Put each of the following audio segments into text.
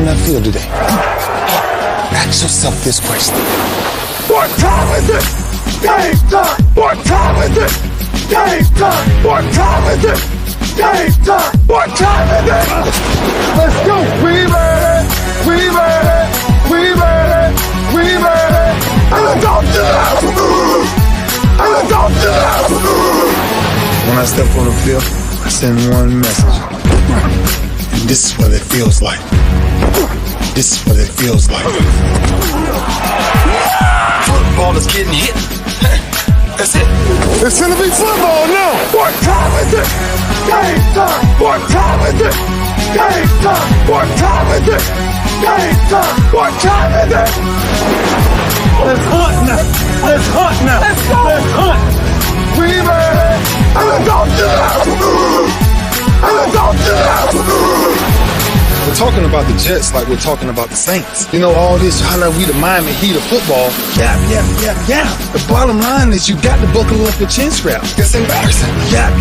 I feel today? Ask yourself this question. What time is it? Game time! What time is it? Game time! What time is it? Game time! What time is it? Let's go! We made it! We made it! We made it! We made it! And let's go to the house! And let's go to the house! When I step on the field, I send one message. And this is what it feels like. This is what it feels like. Football is getting hit. That's it. It's gonna be football now! What time is it? Game time! What time is it? Game time! What time is it? Game time! What time is it? Let's hunt now! Let's hunt now! Let's go! Let's hunt! We made it! And let's go to the house! And let's go to the house! We're talking about the Jets like we're talking about the Saints. You know, all this, how like we the Miami Heat of football. Yeah. The bottom line is you got to buckle up your chin strap. It's embarrassing. Yeah.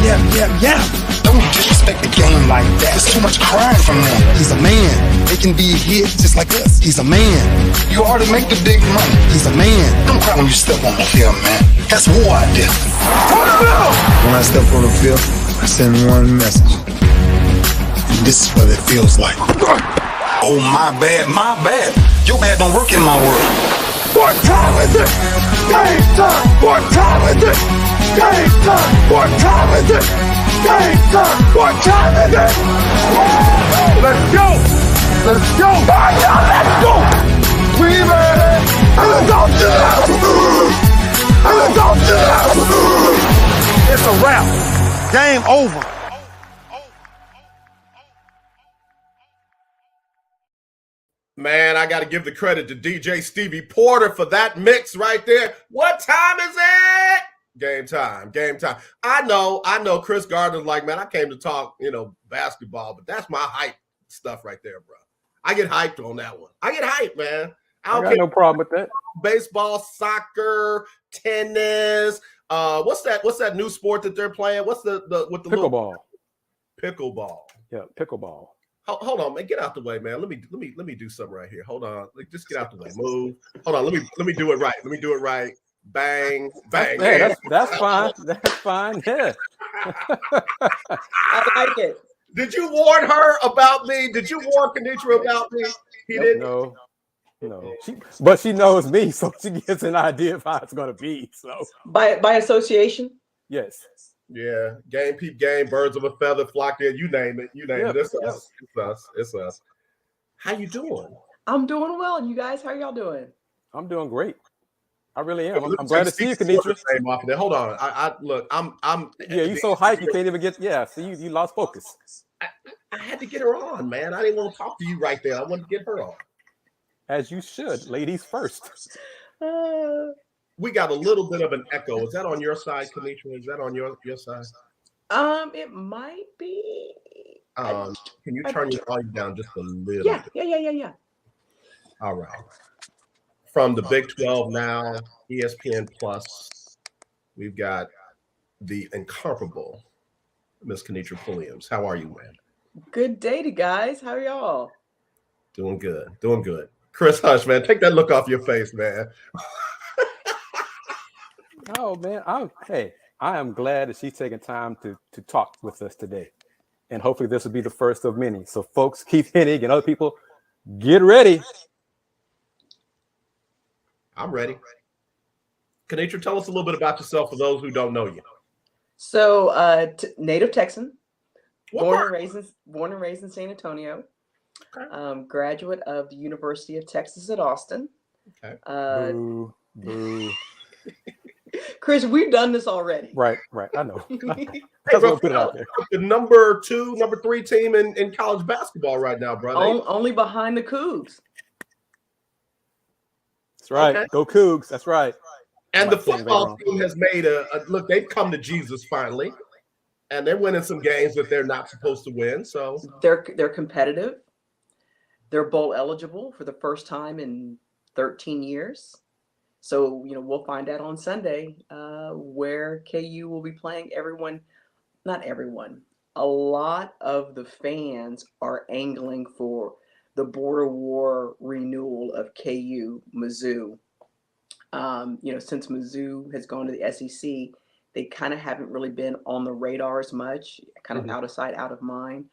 Don't disrespect the game like that. There's too much crying from them. He's a man. They can be hit just like us. He's a man. You already make the big money. He's a man. Don't cry when you step on the field, man. That's war out there. When I step on the field, I send one message. And this is what it feels like. Oh, my bad. Your bad don't work in my world. What time is it? Game time! What time is it? Game time! What time is it? Game time! What time is it? Let's go! Let's go! Let's go! We made it! And let's go to the house! And let's go to the house! It's a wrap. Game over. Man, I got to give the credit to DJ Stevie Porter for that mix right there. What time is it? Game time. I know Chris Gardner's like, man, I came to talk, basketball, but that's my hype stuff right there, bro. I get hyped on that one. I get hyped, man. I got no problem with that. Baseball, soccer, tennis. What's that new sport that they're playing? What's the pickleball? Pickleball. Yeah, pickleball. Hold on, man. Get out the way, man. Let me do something right here. Hold on. Just get out the way. Move. Hold on. Let me do it right. Let me do it right. Bang. Hey, that's fine. That's fine. Yeah. I like it. Did you warn her about me? Did you warn Kennetra about me? He didn't. No. But she knows me, so she gets an idea of how it's going to be. So by association. Yes. Yeah, game, birds of a feather flock there. You name it. It's us. How you doing? I'm doing well. And you guys, how y'all doing? I'm doing great. I really am. I'm glad to see you, Kennetra. Hold on. I look. I'm. Yeah, you so hyped you can't even get. Yeah, so you lost focus. I had to get her on, man. I didn't want to talk to you right there. I wanted to get her on. As you should, ladies first. We got a little bit of an echo. Is that on your side, Kennetra? Is that on your side? It might be. Can you turn your volume down just a little bit? Yeah. All right. From the Big 12 now, ESPN Plus, we've got the incomparable Miss Kennetra Pulliams. How are you, man? Good day to guys. How are y'all? Doing good. Kris, hush, man. Take that look off your face, man. Oh man, I am glad that she's taking time to talk with us today, and hopefully this will be the first of many. So, folks, Keith Hennig and other people, get ready. I'm ready. Kennetra, tell us a little bit about yourself for those who don't know you. So, native Texan, born and What raised in San Antonio. Okay. Graduate of the University of Texas at Austin. Okay. Boo. Chris, we've done this already. Right. I know. Hey, Put it out there. The number 2, number 3 team in college basketball right now, brother. Only behind the Cougs. That's right. Okay. Go Cougs. That's right. And the football team has made a look. They've come to Jesus finally, and they're winning some games that they're not supposed to win. So they're competitive. They're bowl eligible for the first time in 13 years. So, we'll find out on Sunday where KU will be playing. Not everyone. A lot of the fans are angling for the border war renewal of KU, Mizzou. Since Mizzou has gone to the SEC, they kind of haven't really been on the radar as much, kind of out of sight, out of mind.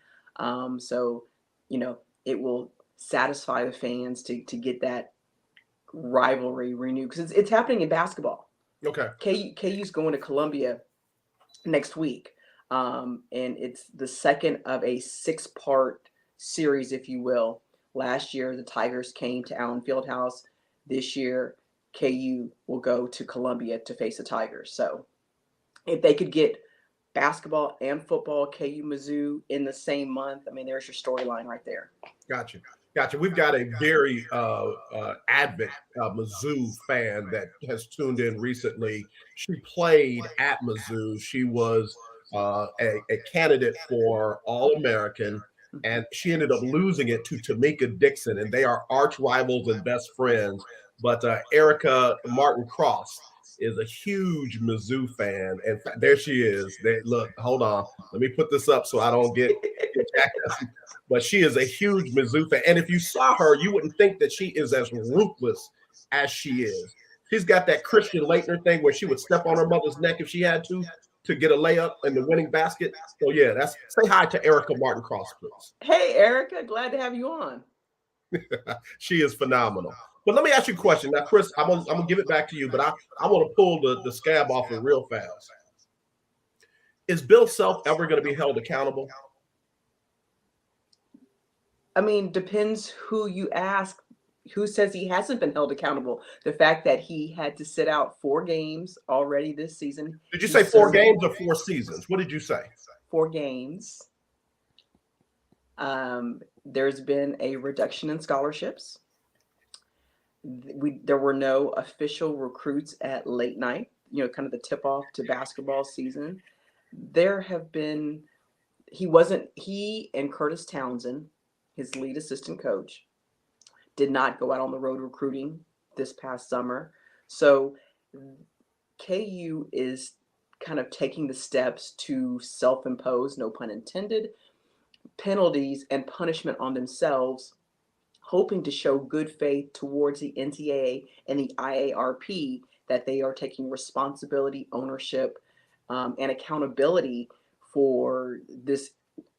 It will satisfy the fans to get that rivalry renewed, because it's happening in basketball. Okay. KU's going to Columbia next week. And it's the second of a 6-part series, if you will. Last year, the Tigers came to Allen Fieldhouse. This year, KU will go to Columbia to face the Tigers. So if they could get basketball and football, KU Mizzou, in the same month, I mean, there's your storyline right there. Gotcha. We've got a very avid Mizzou fan that has tuned in recently. She played at Mizzou. She was a candidate for All-American, and she ended up losing it to Tamika Dixon, and they are arch rivals and best friends. But Erica Martin Cross is a huge Mizzou fan, and there she is. Look, hold on, let me put this up so I don't get jacked up. But she is a huge Mizzou fan, and if you saw her, you wouldn't think that she is as ruthless as she is. She's got that Christian Laettner thing where she would step on her mother's neck if she had to get a layup in the winning basket. So yeah, say hi to Erica Martin Cross, please. Hey, Erica, glad to have you on. She is phenomenal. But let me ask you a question. Now, Kris, I'm gonna give it back to you, but I want to pull the scab off it real fast. Is Bill Self ever going to be held accountable? I mean, depends who you ask. Who says he hasn't been held accountable? The fact that he had to sit out 4 games already this season. Did you say 4 games or 4 seasons? What did you say? 4 games. There's been a reduction in scholarships. There were no official recruits at late night, kind of the tip-off to basketball season. There have been, he and Curtis Townsend, his lead assistant coach, did not go out on the road recruiting this past summer. So KU is kind of taking the steps to self-impose, no pun intended, penalties and punishment on themselves, hoping to show good faith towards the NCAA and the IARP that they are taking responsibility, ownership, and accountability for this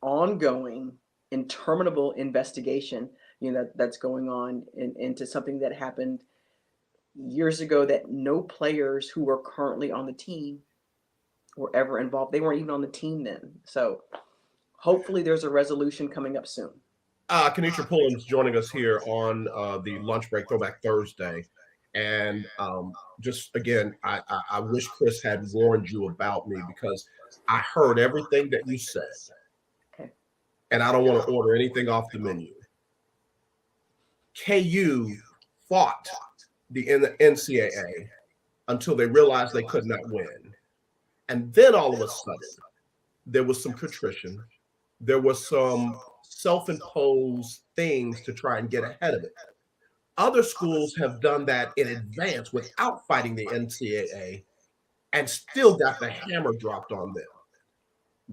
ongoing, interminable investigation, that's going on into something that happened years ago that no players who are currently on the team were ever involved. They weren't even on the team then. So hopefully there's a resolution coming up soon. Kennetra Pulliams joining us here on the Lunch Break Throwback Thursday. And just again, I wish Kris had warned you about me, because I heard everything that you said. Okay. And I don't want to order anything off the menu. KU fought the NCAA until they realized they could not win. And then all of a sudden, there was some contrition. There was some self-imposed things to try and get ahead of it. Other schools have done that in advance without fighting the NCAA and still got the hammer dropped on them.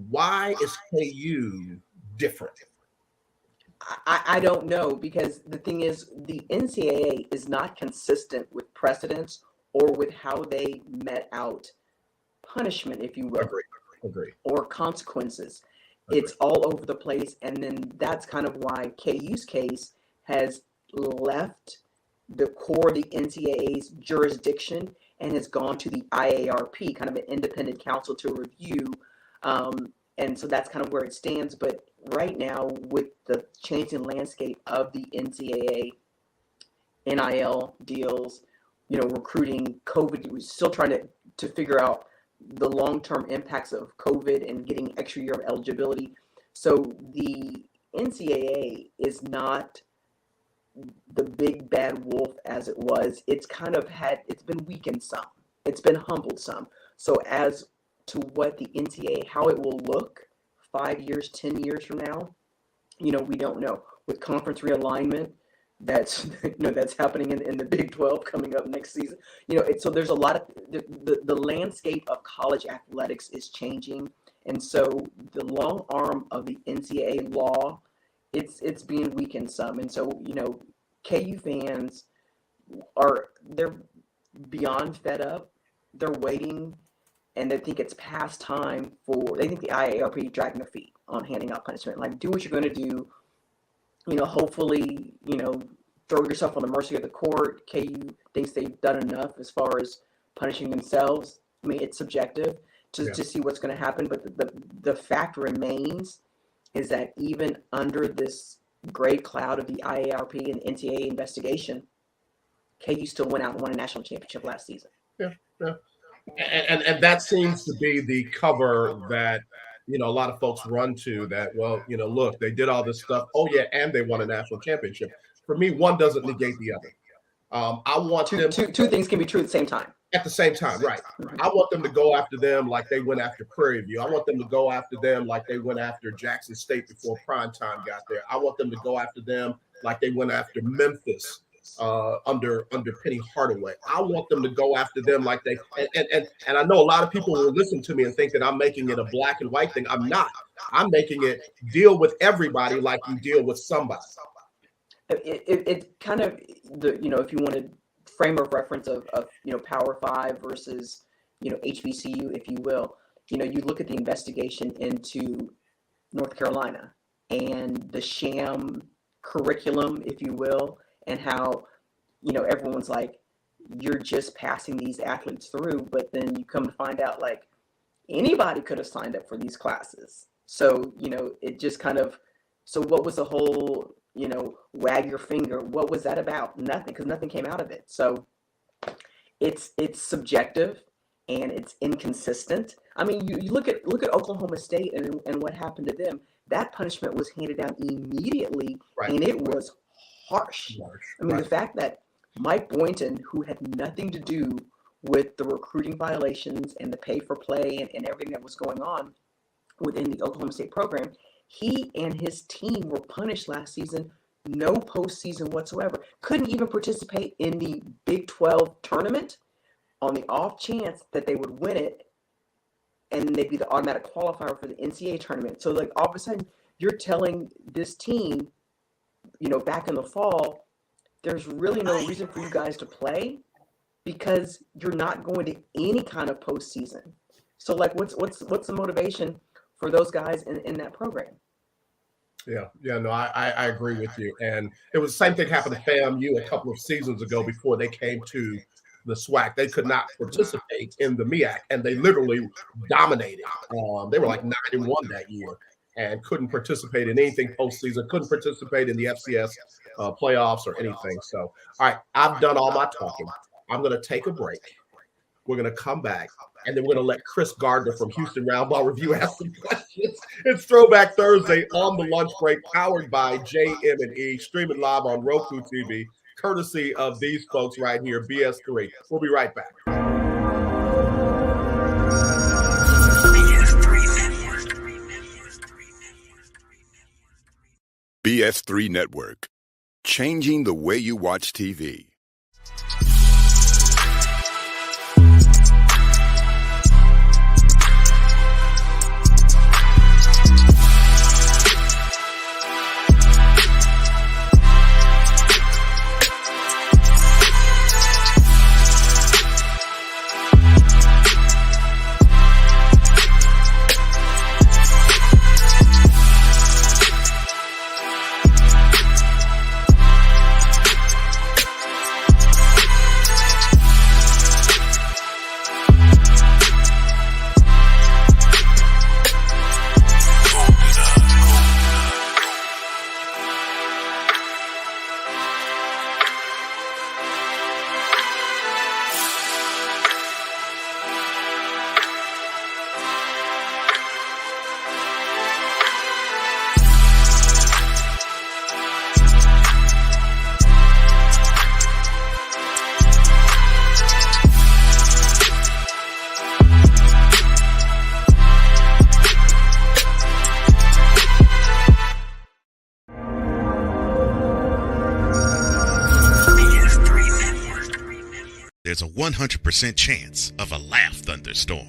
Why is KU different? I don't know, because the thing is, the NCAA is not consistent with precedents or with how they met out punishment, if you will, Agree. or consequences. It's all over the place, and then that's kind of why KU's case has left the core of the NCAA's jurisdiction and has gone to the IARP, kind of an independent council to review. And so that's kind of where it stands. But right now, with the changing landscape of the NCAA, NIL deals, recruiting, COVID, we're still trying to figure out the long-term impacts of COVID and getting extra year of eligibility. So the NCAA is not the big bad wolf as it was. It's been weakened some. It's been humbled some. So as to what the NCAA, how it will look 5 years, 10 years from now, we don't know. With conference realignment, that's happening in the Big 12 coming up next season. So there's a lot of the landscape of college athletics is changing, and so the long arm of the NCAA law it's being weakened some. And so, KU fans they're beyond fed up. They're waiting, and they think it's past time they think the IARP dragging their feet on handing out punishment. Like, do what you're going to do. Hopefully, throw yourself on the mercy of the court. KU thinks they've done enough as far as punishing themselves. I mean, it's subjective to see what's going to happen, but the fact remains is that even under this gray cloud of the IARP and NCAA investigation, KU still went out and won a national championship last season. Yeah. And that seems to be the cover that a lot of folks run to, that, well, look, they did all this stuff. Oh yeah, and they won a national championship. For me, one doesn't negate the other. I want two things can be true at the same time. At the same time, right. I want them to go after them like they went after Prairie View. I want them to go after them like they went after Jackson State before primetime got there. I want them to go after them like they went after Memphis under Penny Hardaway. I want them to go after them like they and I know a lot of people will listen to me and think that I'm making it a black and white thing. I'm not. I'm making it deal with everybody like you deal with somebody. It kind of if you want to frame of reference of Power 5 versus HBCU, if you will, you look at the investigation into North Carolina and the sham curriculum, if you will, and how everyone's like, you're just passing these athletes through, but then you come to find out like anybody could have signed up for these classes. So it just kind of, so what was the whole wag your finger? What was that about? Nothing, because nothing came out of it. So it's subjective and it's inconsistent. I mean, you look at Oklahoma State and what happened to them. That punishment was handed down immediately, right, and it was harsh. I mean, right. The fact that Mike Boynton, who had nothing to do with the recruiting violations and the pay for play and everything that was going on within the Oklahoma State program, he and his team were punished last season, no postseason whatsoever. Couldn't even participate in the Big 12 tournament on the off chance that they would win it, and they'd be the automatic qualifier for the NCAA tournament. So, like, all of a sudden, you're telling this team, back in the fall, there's really no reason for you guys to play because you're not going to any kind of postseason. So, like, what's the motivation for those guys in that program? Yeah, no, I agree with you. And it was the same thing happened to FAMU a couple of seasons ago before they came to the SWAC. They could not participate in the MEAC, and they literally dominated. They were like 9-1 that year and couldn't participate in anything postseason, couldn't participate in the FCS playoffs or anything. So, all right, I've done all my talking. I'm going to take a break. We're going to come back, and then we're going to let Kris Gardner from Houston Roundball Review ask some questions. It's Throwback Thursday on the lunch break, powered by JM&E, streaming live on Roku TV, courtesy of these folks right here, BS3. We'll be right back. BS3 Network, changing the way you watch TV. There's a 100% chance of a laugh thunderstorm.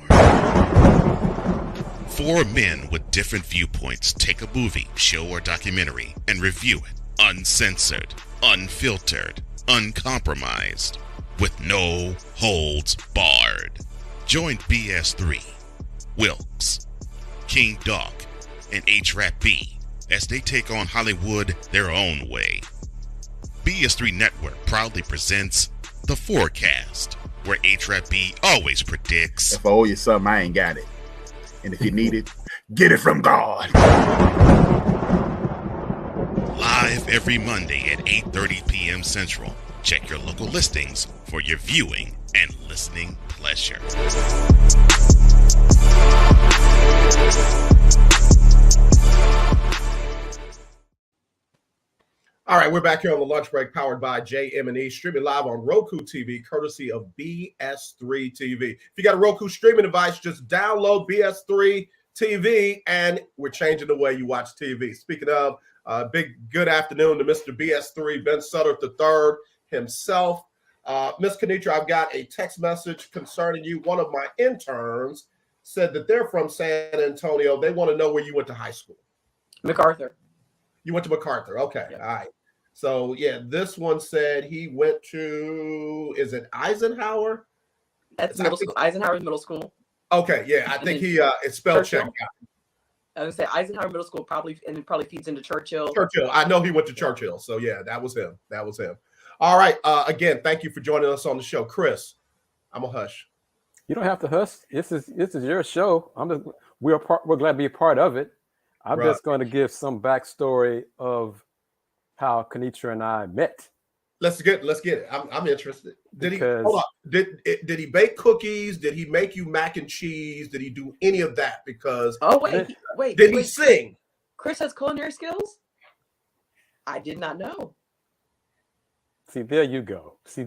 4 Four men with different viewpoints take a movie, show, or documentary and review it uncensored, unfiltered, uncompromised, with no holds barred. Join BS3, Wilkes, King Doc, and H-Rap B as they take on Hollywood their own way. BS3 Network proudly presents The Forecast, where H-Rap B always predicts, if I owe you something, I ain't got it. And if you need it, get it from God. live every Monday at 8:30 p.m. Central. Check your local listings for your viewing and listening pleasure. All right, we're back here on the lunch break, powered by JM&E, streaming live on Roku TV, courtesy of BS3 TV. If you got a Roku streaming device, just download BS3 TV, and we're changing the way you watch TV. Speaking of, big good afternoon to Mr. BS3, Ben Sutter III himself. Ms. Kennetra, I've got a text message concerning you. One of my interns said that they're from San Antonio. They want to know where you went to high school. MacArthur. You went to MacArthur. Okay. Yep. All right. So, yeah, this one said he went to, is it Eisenhower? That's middle school. Eisenhower's middle school. Okay. Yeah. I think he, it's spell check. I would say Eisenhower Middle School probably feeds into Churchill. Churchill. I know he went to Churchill. So, yeah, that was him. All right. Again, thank you for joining us on the show. Kris, I'm a hush. You don't have to hush. This is your show. We're glad to be a part of it. I'm just going to give some backstory of how Kennetra and I met. Let's get it. I'm interested. Did he bake cookies? Did he make you mac and cheese? Did he do any of that? Because wait. Did he sing? Kris has culinary skills? I did not know. See, there you go. See,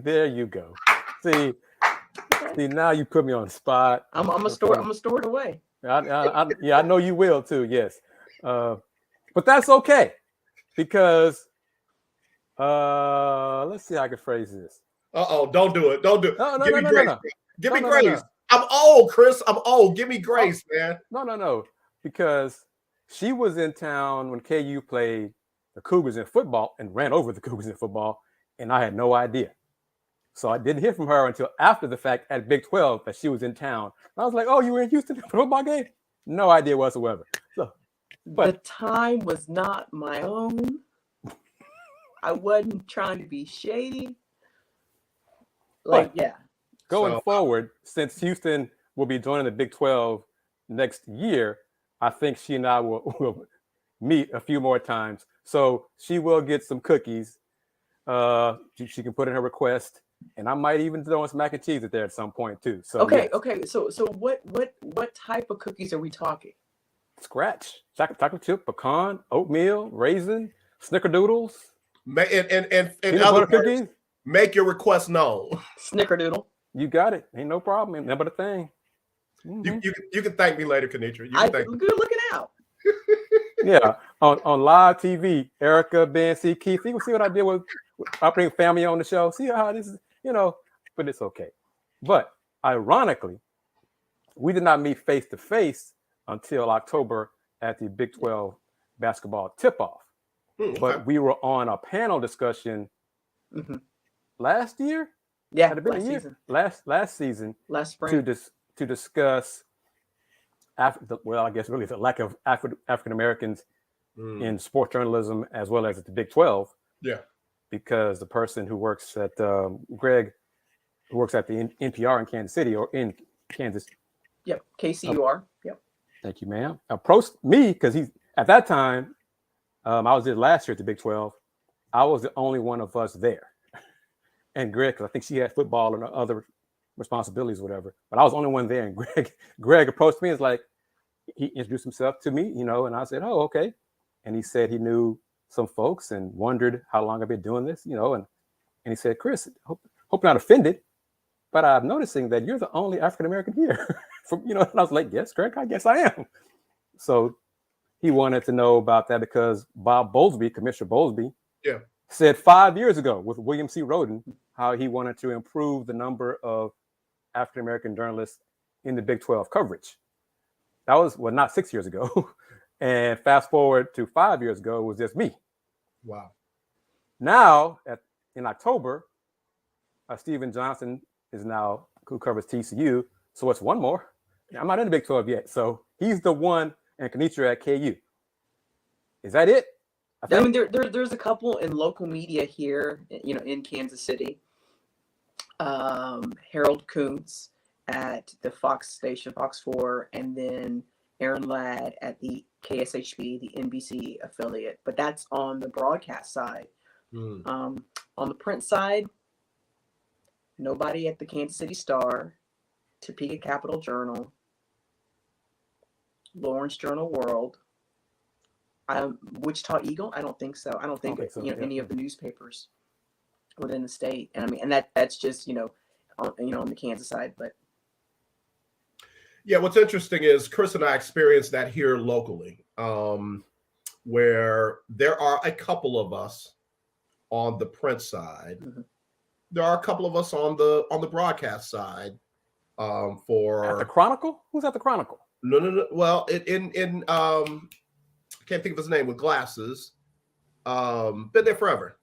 now you put me on the spot. I'm gonna store it away. I know you will too. Yes, but that's okay because let's see how I can phrase this. Don't do it. Don't do it. No, Give me grace. Give me grace. I'm old, Kris. I'm old. Give me grace, man. No. Because she was in town when KU played the Cougars in football and ran over the Cougars in football, and I had no idea. So I didn't hear from her until after the fact at Big 12 that she was in town. And I was like, "Oh, you were in Houston for a football game?" No idea whatsoever. But the time was not my own. I wasn't trying to be shady. Going forward, since Houston will be joining the Big 12 next year, I think she and I will meet a few more times. So she will get some cookies. She can put in her request, and I might even throw in some mac and cheese there at some point too. So okay. So what type of cookies are we talking? Scratch, chocolate chip, pecan, oatmeal, raisin, snickerdoodles. And other cookies. Make your request known. Snickerdoodle. You got it. Ain't no problem. Ain't never a thing. Mm-hmm. You can thank me later, Kennetra. Good looking out. Yeah, on live TV, Erica, Ben, Keith. You can see what I did with I bring family on the show. See how this is, but it's okay. But ironically, we did not meet face to face until October at the Big 12 basketball tip-off. But we were on a panel discussion last year. Yeah, had it been a year? Last season. Last spring. To discuss, I guess really the lack of African Americans in sports journalism as well as at the Big 12. Yeah. Because the person who works at Greg, who works at the NPR in Kansas City or in Kansas. Yep, KCUR. Yep. Thank you, ma'am. Approached me because he's at that time. I was there last year at the Big 12. I was the only one of us there. And Greg, because I think she had football and other responsibilities or whatever, but I was the only one there. And Greg approached me and was like, he introduced himself to me, and I said, "Oh, okay." And he said he knew some folks and wondered how long I've been doing this, and he said, "Kris, hope you're not offended, but I'm noticing that you're the only African-American here." And I was like, "Yes, Greg, I guess I am." So he wanted to know about that because Bob Bowlesby, Commissioner Bowlesby, said 5 years ago with William C. Roden how he wanted to improve the number of African-American journalists in the Big 12 coverage. That was, well, not 6 years ago. And fast forward to 5 years ago, it was just me. Wow. Now, in October, Steven Johnson is now who covers TCU. So it's one more. I'm not in the Big 12 yet. So he's the one, and Kennetra at KU. Is that it? I mean, there's a couple in local media here, in Kansas City. Harold Kuntz at the Fox station, Fox 4, and then Aaron Ladd at the KSHB, the NBC affiliate. But that's on the broadcast side. On the print side, nobody at the Kansas City Star, Topeka Capital Journal, Lawrence Journal World, Wichita Eagle. I don't think so. I don't think so. Any of the newspapers within the state. And I mean, and that's just on the Kansas side. But yeah, what's interesting is Kris and I experienced that here locally, where there are a couple of us on the print side. Mm-hmm. There are a couple of us on the broadcast side. For at the Chronicle? Who's at the Chronicle? No. Well, in I can't think of his name, with glasses. Been there forever.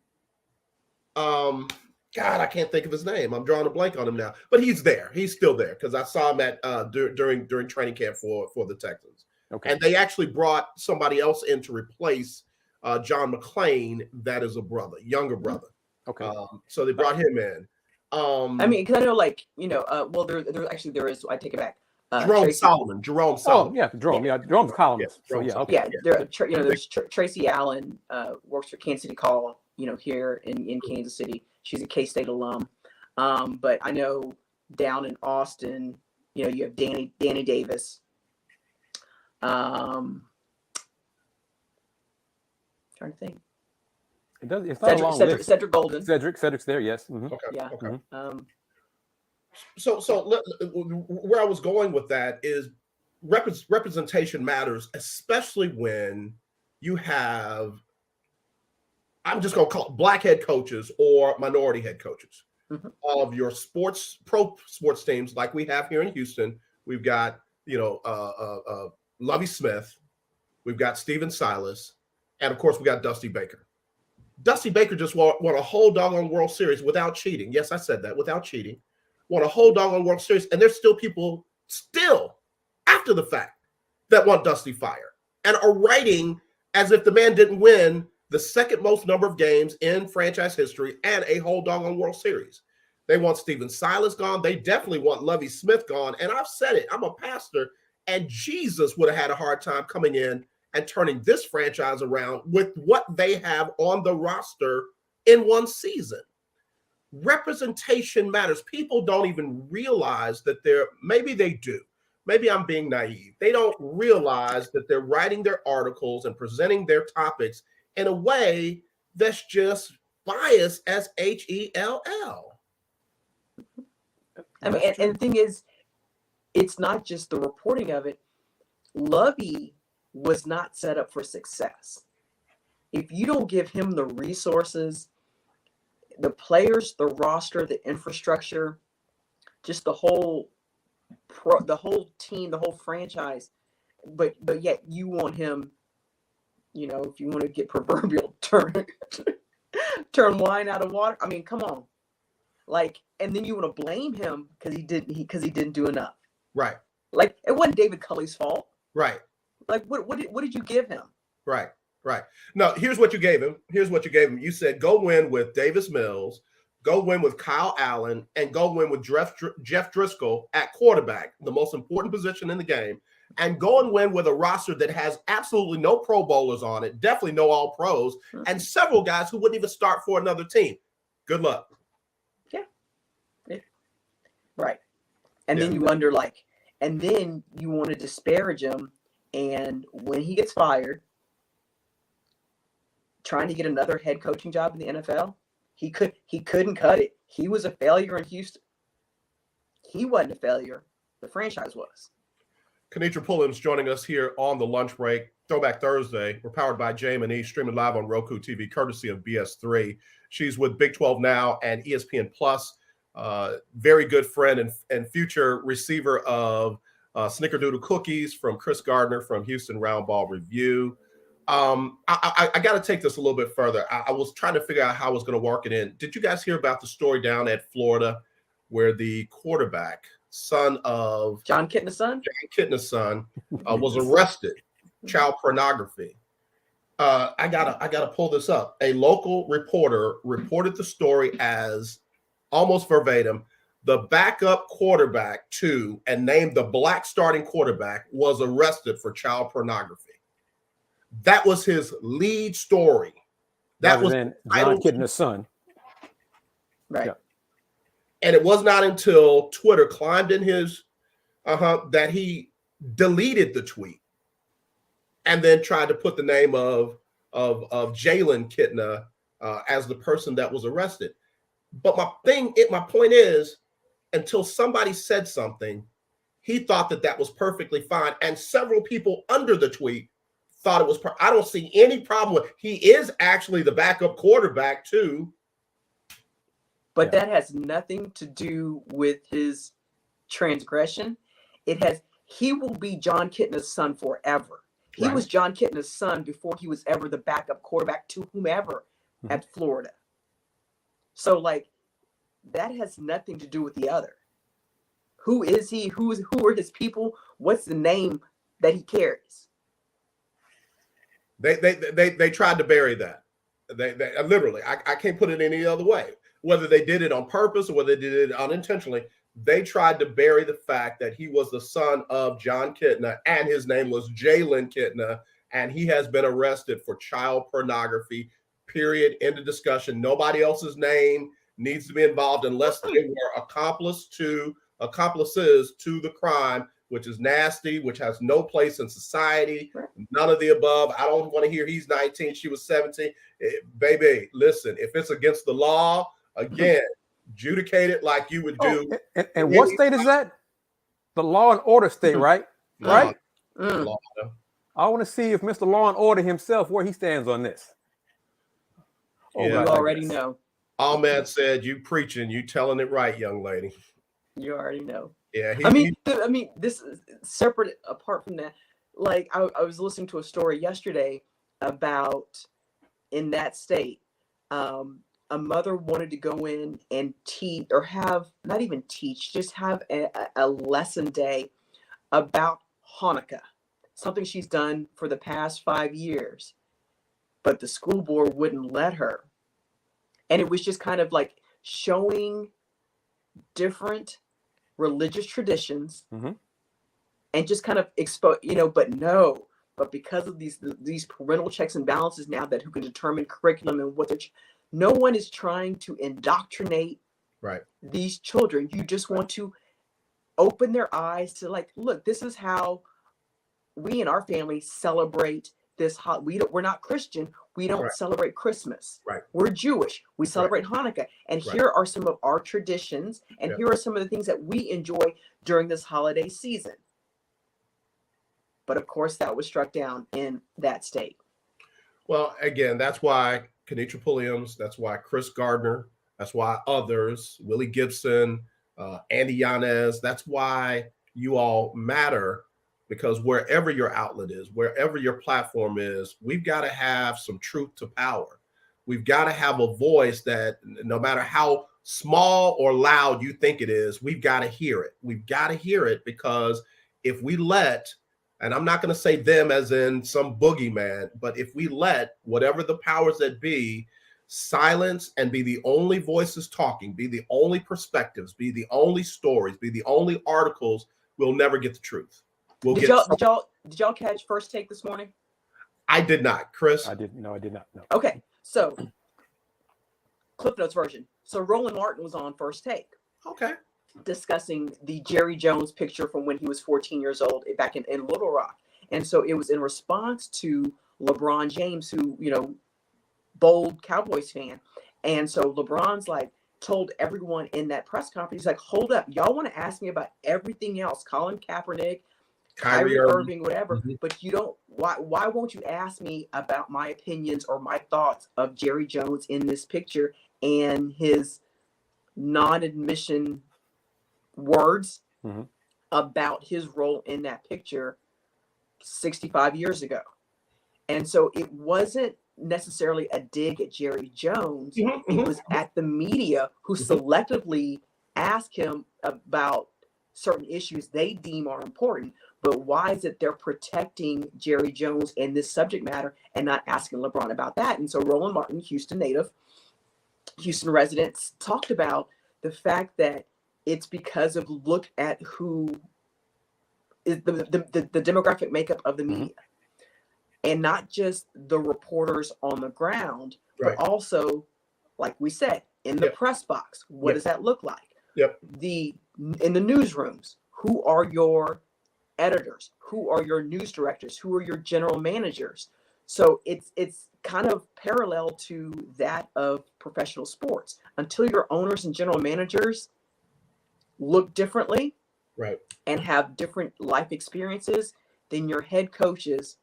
God, I can't think of his name. I'm drawing a blank on him now. But he's there. He's still there because I saw him at during training camp for the Texans. Okay. And they actually brought somebody else in to replace John McClain. That is a brother, younger brother. Okay. So they brought him in. I mean, because I know, well, there is. I take it back. Jerome Solomon. Oh, yeah, Jerome. Yeah, Jerome's columnist. Yeah, so, okay. Yeah, there's Tracy Allen, works for Kansas City Call, here in Kansas City. She's a K-State alum. But I know down in Austin, you have Danny Davis. Trying to think. It's not a long list. Cedric Golden. Cedric's there, yes. Mm-hmm. Okay. Yeah. Okay. Mm-hmm. So where I was going with that is representation matters, especially when you have, I'm just going to call it black head coaches or minority head coaches of your pro sports teams, like we have here in Houston. We've got, Lovie Smith, we've got Steven Silas, and of course we got Dusty Baker. Dusty Baker just won a whole doggone World Series without cheating. Yes, I said that, without cheating. Won a whole doggone World Series, and there's still people after the fact that want Dusty fired and are writing as if the man didn't win the second most number of games in franchise history and a whole doggone World Series. They want Steven Silas gone. They definitely want Lovie Smith gone. And I've said it, I'm a pastor, and Jesus would have had a hard time coming in and turning this franchise around with what they have on the roster in one season. Representation matters. People don't even realize that maybe they do. Maybe I'm being naive. They don't realize that they're writing their articles and presenting their topics in a way that's just biased as HELL. I mean, and the thing is, it's not just the reporting of it. Lovie was not set up for success. If you don't give him the resources, the players, the roster, the infrastructure, just the whole team, the whole franchise, but yet you want him, if you want to get proverbial, turn wine out of water. I mean, come on, and then you want to blame him because he didn't do enough. Right. Like, it wasn't David Culley's fault. Right. Like, what did you give him? Right. No, here's what you gave him. You said go win with Davis Mills, go win with Kyle Allen, and go win with Jeff Driscoll at quarterback, the most important position in the game, and go and win with a roster that has absolutely no Pro Bowlers on it, definitely no All Pros, and several guys who wouldn't even start for another team. Good luck. Yeah. Right. And then you wonder, and then you want to disparage him, and when he gets fired, trying to get another head coaching job in the NFL, he couldn't cut it. He was a failure in Houston. He wasn't a failure. The franchise was. Kennetra Pulliams joining us here on the lunch break. Throwback Thursday. We're powered by JM&E, streaming live on Roku TV, courtesy of BS3. She's with Big 12 Now and ESPN Plus. Very good friend and future receiver of Snickerdoodle cookies from Kris Gardner from Houston Roundball Review. I got to take this a little bit further. I was trying to figure out how I was going to work it in. Did you guys hear about the story down at Florida where the quarterback, son of John Kitna's son, was arrested, child pornography? I gotta pull this up. A local reporter reported the story as almost verbatim. The backup quarterback to and named the black starting quarterback was arrested for child pornography. That was his lead story. That was John Kitna's son. Right. Yeah. And it was not until Twitter climbed in his that he deleted the tweet and then tried to put the name of Jalen Kitna as the person that was arrested. But my point is, until somebody said something, he thought that was perfectly fine, and several people under the tweet thought it was. I don't see any problem with. He is actually the backup quarterback too. But that has nothing to do with his transgression. He will be John Kitna's son forever. He was John Kitna's son before he was ever the backup quarterback to whomever at Florida. So that has nothing to do with the other. Who is he? Who are his people? What's the name that he carries? They tried to bury that. They literally, I can't put it any other way. Whether they did it on purpose or whether they did it unintentionally, they tried to bury the fact that he was the son of John Kitna and his name was Jalen Kitna, and he has been arrested for child pornography. Period. End of discussion. Nobody else's name needs to be involved unless they were accomplices to the crime, which is nasty, which has no place in society. None of the above. I don't want to hear he's 19, she was 17. Baby, listen, if it's against the law, again, adjudicate it like you would do. And what state is that? The Law and Order state, right? Right? I want to see if Mr. Law and Order himself, where he stands on this. You already know. Ahmed said, "You preaching, you telling it right, young lady." You already know. Yeah. I mean, this is separate apart from that. I was listening to a story yesterday about in that state, a mother wanted to go in and teach or just have a lesson day about Hanukkah, something she's done for the past 5 years, but the school board wouldn't let her. And it was just kind of showing different religious traditions and just kind of expose, but because of these parental checks and balances now that who can determine curriculum and what no one is trying to indoctrinate these children. You just want to open their eyes to look, this is how we in our family celebrate this. We're not Christian. We don't celebrate Christmas. We're Jewish. We celebrate Hanukkah. And here are some of our traditions. And here are some of the things that we enjoy during this holiday season. But of course, that was struck down in that state. Well, again, that's why Kennetra Pulliams, that's why Kris Gardner, that's why others, Willie Gibson, Andy Yanez, that's why you all matter. Because wherever your outlet is, wherever your platform is, we've got to have some truth to power. We've got to have a voice that no matter how small or loud you think it is, we've got to hear it. We've got to hear it because if we let, and I'm not going to say them as in some boogeyman, but if we let whatever the powers that be silence and be the only voices talking, be the only perspectives, be the only stories, be the only articles, we'll never get the truth. Did y'all catch First Take this morning? I did not. Kris? I did not. No. Okay, so Cliff Notes version. So Roland Martin was on First Take. Okay. Discussing the Jerry Jones picture from when he was 14 years old back in Little Rock. And so it was in response to LeBron James, who, bold Cowboys fan. And so LeBron's told everyone in that press conference, he's hold up, y'all want to ask me about everything else, Colin Kaepernick, Kyrie Irving, whatever, but you don't, why won't you ask me about my opinions or my thoughts of Jerry Jones in this picture and his non-admission words about his role in that picture 65 years ago. And so it wasn't necessarily a dig at Jerry Jones. It was at the media who selectively asked him about certain issues they deem are important. But why is it they're protecting Jerry Jones in this subject matter and not asking LeBron about that? And so Roland Martin, Houston native, Houston residents, talked about the fact that it's because of look at who is the demographic makeup of the media. And not just the reporters on the ground, but also, like we said, in the press box. What does that look like? In the newsrooms, who are your editors? Who are your news directors? Who are your general managers? So it's kind of parallel to that of professional sports. Until your owners and general managers look differently, and have different life experiences, then your head coaches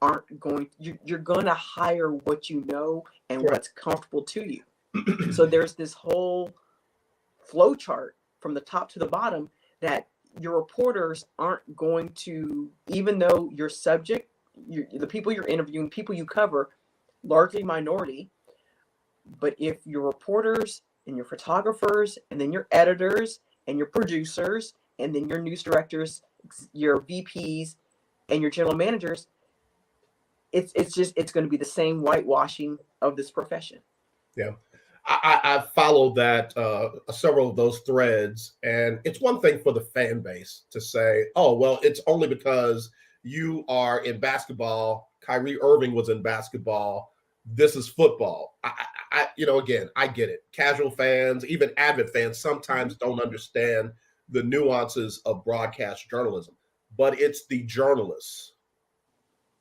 aren't going. You're going to hire what you know and what's comfortable to you. So there's this whole flow chart from the top to the bottom that your reporters aren't going to, even though your subject, the people you're interviewing, people you cover, largely minority, but if your reporters and your photographers and then your editors and your producers and then your news directors, your VPs and your general managers, it's going to be the same whitewashing of this profession. Yeah. I followed that, several of those threads, and it's one thing for the fan base to say, oh, well, it's only because you are in basketball. Kyrie Irving was in basketball. This is football. Again, I get it. Casual fans, even avid fans, sometimes don't understand the nuances of broadcast journalism, but it's the journalists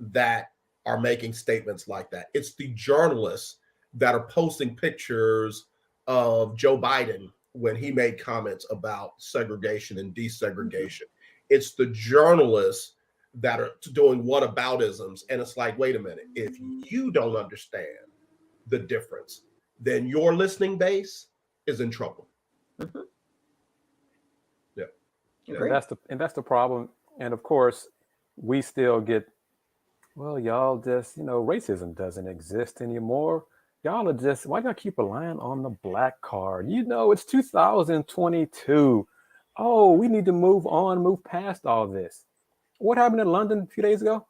that are making statements like that. It's the journalists that are posting pictures of Joe Biden when he made comments about segregation and desegregation. It's the journalists that are doing whataboutisms. And it's like, wait a minute, if you don't understand the difference, then your listening base is in trouble. And that's the problem. And of course, we still get, well, y'all just, racism doesn't exist anymore. Y'all are just, why y'all keep relying on the black card? It's 2022. Oh, we need to move on, move past all this. What happened in London a few days ago?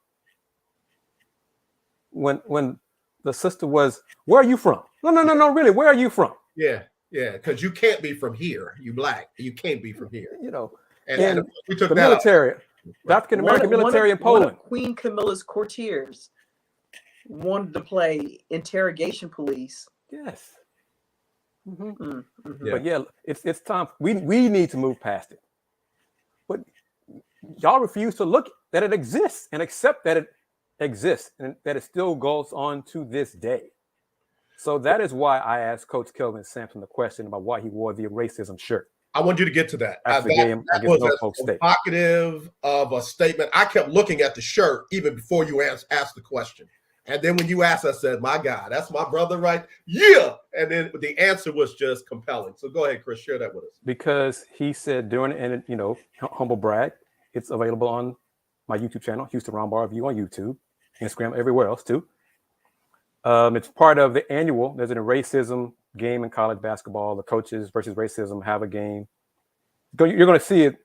When the sister was, where are you from? No, really, where are you from? Yeah, because you can't be from here. You black. You can't be from here. And we took the military, the African American military in Poland. One of Queen Camilla's courtiers wanted to play interrogation police. Yes. But yeah, it's time. We need to move past it. But y'all refuse to look that it exists and accept that it exists and that it still goes on to this day. So that is why I asked Coach Kelvin Sampson the question about why he wore the racism shirt. I want you to get to that. After the game, that was as provocative of a statement. I kept looking at the shirt even before you asked the question. And then when you asked, I said, my God, that's my brother, right? Yeah. And then the answer was just compelling. So go ahead, Kris, share that with us. Because he said during, and humble brag, it's available on my YouTube channel, Houston Roundball Review on YouTube, Instagram, everywhere else too. It's part of the annual, there's a racism game in college basketball. The coaches versus racism have a game. You're going to see it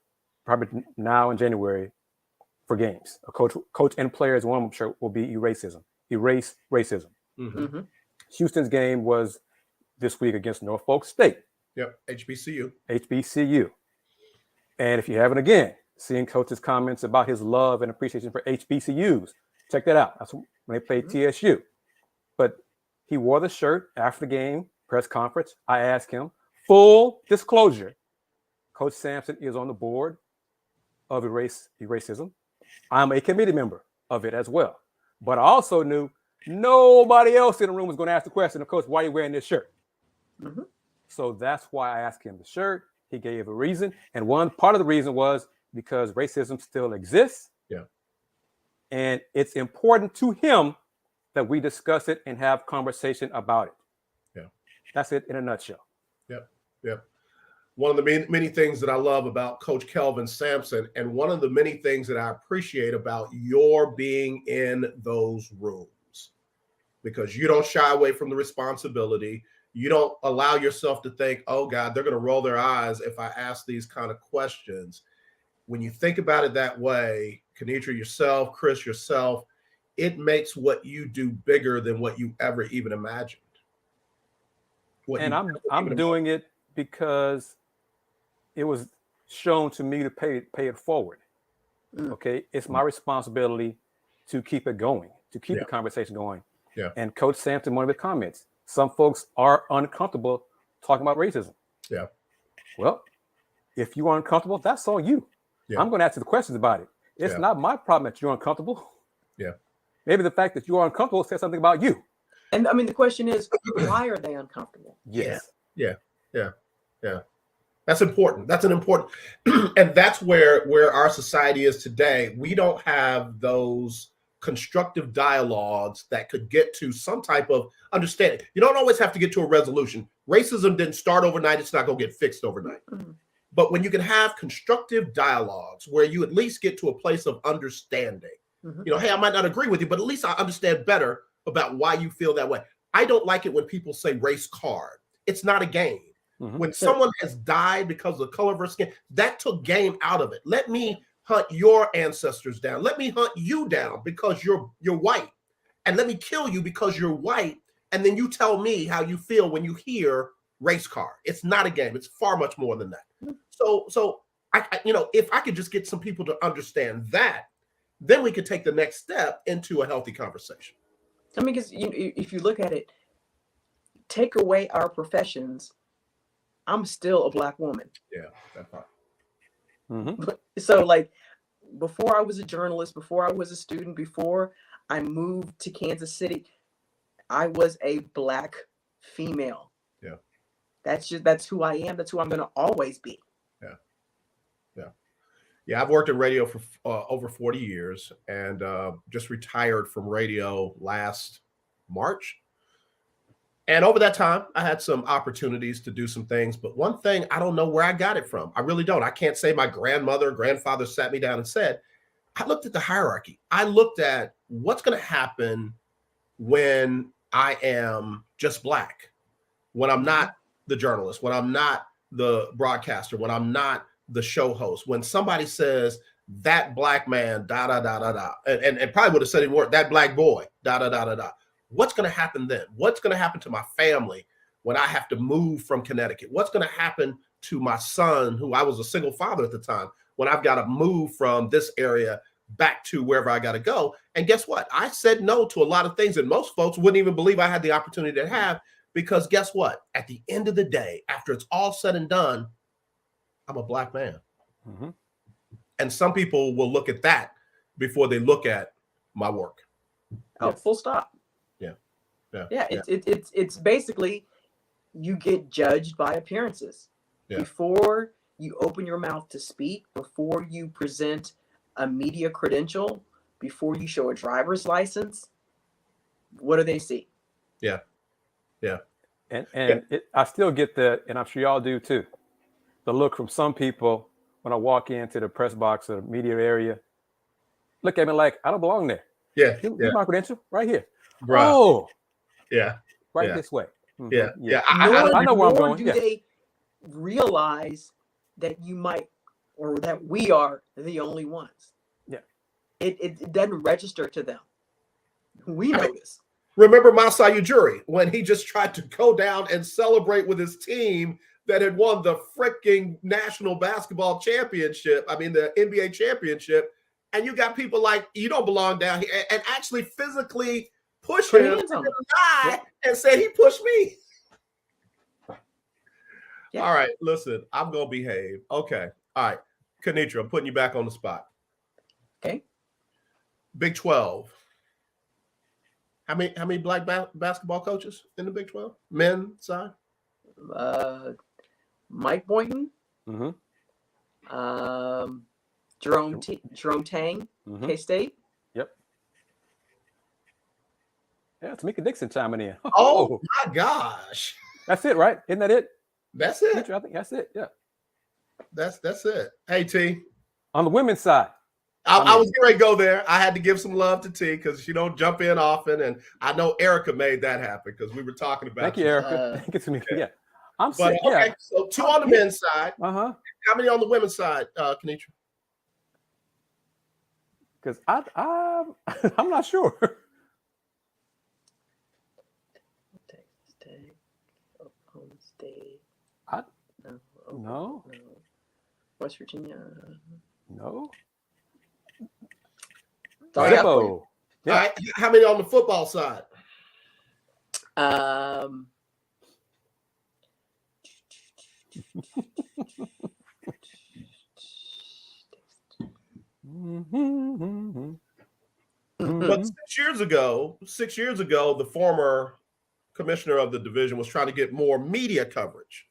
probably now in January for games. A coach and players, one shirt will be erase racism. Houston's game was this week against Norfolk State. Yep, HBCU. And if you haven't, again, seeing coach's comments about his love and appreciation for HBCUs, check that out. That's when they played TSU. But he wore the shirt after the game, press conference. I asked him, full disclosure, Coach Sampson is on the board of racism. I'm a committee member of it as well. But I also knew nobody else in the room was going to ask the question, of course, why are you wearing this shirt? So that's why I asked him the shirt. He gave a reason. And one part of the reason was because racism still exists. Yeah. And it's important to him that we discuss it and have conversation about it. Yeah. That's it in a nutshell. Yep. one of the many things that I love about Coach Kelvin Sampson, and one of the many things that I appreciate about your being in those rooms, because you don't shy away from the responsibility. You don't allow yourself to think, oh God, they're going to roll their eyes if I ask these kind of questions. When you think about it that way, Kennetra yourself, Kris yourself, it makes what you do bigger than what you ever even imagined. And I'm doing it because it was shown to me to pay it forward. Okay, it's my responsibility to keep it going, to keep the conversation going. Yeah. And Coach Sampson, one of the comments, some folks are uncomfortable talking about racism. Yeah. Well, if you are uncomfortable, that's on you. Yeah. I'm going to ask you the questions about it. It's not my problem that you're uncomfortable. Yeah. Maybe the fact that you are uncomfortable says something about you. And I mean, the question is, why are they uncomfortable? Yes. Yeah. That's important. That's an important, and that's where our society is today. We don't have those constructive dialogues that could get to some type of understanding. You don't always have to get to a resolution. Racism didn't start overnight. It's not going to get fixed overnight. Mm-hmm. But when you can have constructive dialogues where you at least get to a place of understanding, hey, I might not agree with you, but at least I understand better about why you feel that way. I don't like it when people say race card. It's not a game. Mm-hmm. When someone has died because of the color of her skin, that took game out of it. Let me hunt your ancestors down. Let me hunt you down because you're white. And let me kill you because you're white. And then you tell me how you feel when you hear race card. It's not a game. It's far much more than that. So I if I could just get some people to understand that, then we could take the next step into a healthy conversation. I mean, because if you look at it, take away our professions, I'm still a Black woman. Yeah, that part. Mm-hmm. So, like, before I was a journalist, before I was a student, before I moved to Kansas City, I was a Black female. Yeah. That's who I am. That's who I'm going to always be. Yeah, I've worked in radio for over 40 years and just retired from radio last March. And over that time, I had some opportunities to do some things. But one thing, I don't know where I got it from. I really don't. I can't say my grandfather sat me down and said, I looked at the hierarchy. I looked at what's going to happen when I am just Black, when I'm not the journalist, when I'm not the broadcaster, when I'm not the show host, when somebody says that Black man, da da da da da, and probably would have said it more, that Black boy, da da da da da. What's going to happen then? What's going to happen to my family when I have to move from Connecticut? What's going to happen to my son, who I was a single father at the time, when I've got to move from this area back to wherever I got to go? And guess what? I said no to a lot of things that most folks wouldn't even believe I had the opportunity to have, because guess what? At the end of the day, after it's all said and done, I'm a Black man. Mm-hmm. And some people will look at that before they look at my work. Full stop. Yeah. It's basically, you get judged by appearances. Before you open your mouth to speak, before you present a media credential, before you show a driver's license, what do they see? Yeah. And I still get that, and I'm sure y'all do too, the look from some people when I walk into the press box or the media area, look at me like I don't belong there. Yeah. Here's my credential right here. Bruh. Oh. Yeah. Right this way. Mm-hmm. Yeah. I know where I'm going. Do they realize that you might, or that we are the only ones? Yeah. It doesn't register to them. We know this. Remember Masai Ujiri when he just tried to go down and celebrate with his team that had won the freaking national basketball championship. I mean, the NBA championship. And you got people like, you don't belong down here, and actually physically push him and say he pushed me. Yeah. All right, listen, I'm going to behave. Okay. All right. Kennetra, I'm putting you back on the spot. Okay. Big 12. How many Black basketball coaches in the Big 12? Men side? Mike Boynton. Mm-hmm. Jerome Tang, mm-hmm. K-State. Yep. Yeah, Tamika Dixon chiming in. Oh my gosh. That's it, right? Isn't that it? That's it. I think that's it. Yeah. That's it. Hey, T. On the women's side. I was getting ready to go there. I had to give some love to T because she don't jump in often, and I know Erica made that happen because we were talking about. Thank you, Erica. Thank you to me. Yeah, I'm but sick. Okay, yeah. So 2 on the men's side. How many on the women's side, Kennetra? Because I'm not sure. No. West Virginia. No. Zippo. Yeah. All right. How many on the football side? But 6 years ago, the former commissioner of the division was trying to get more media coverage.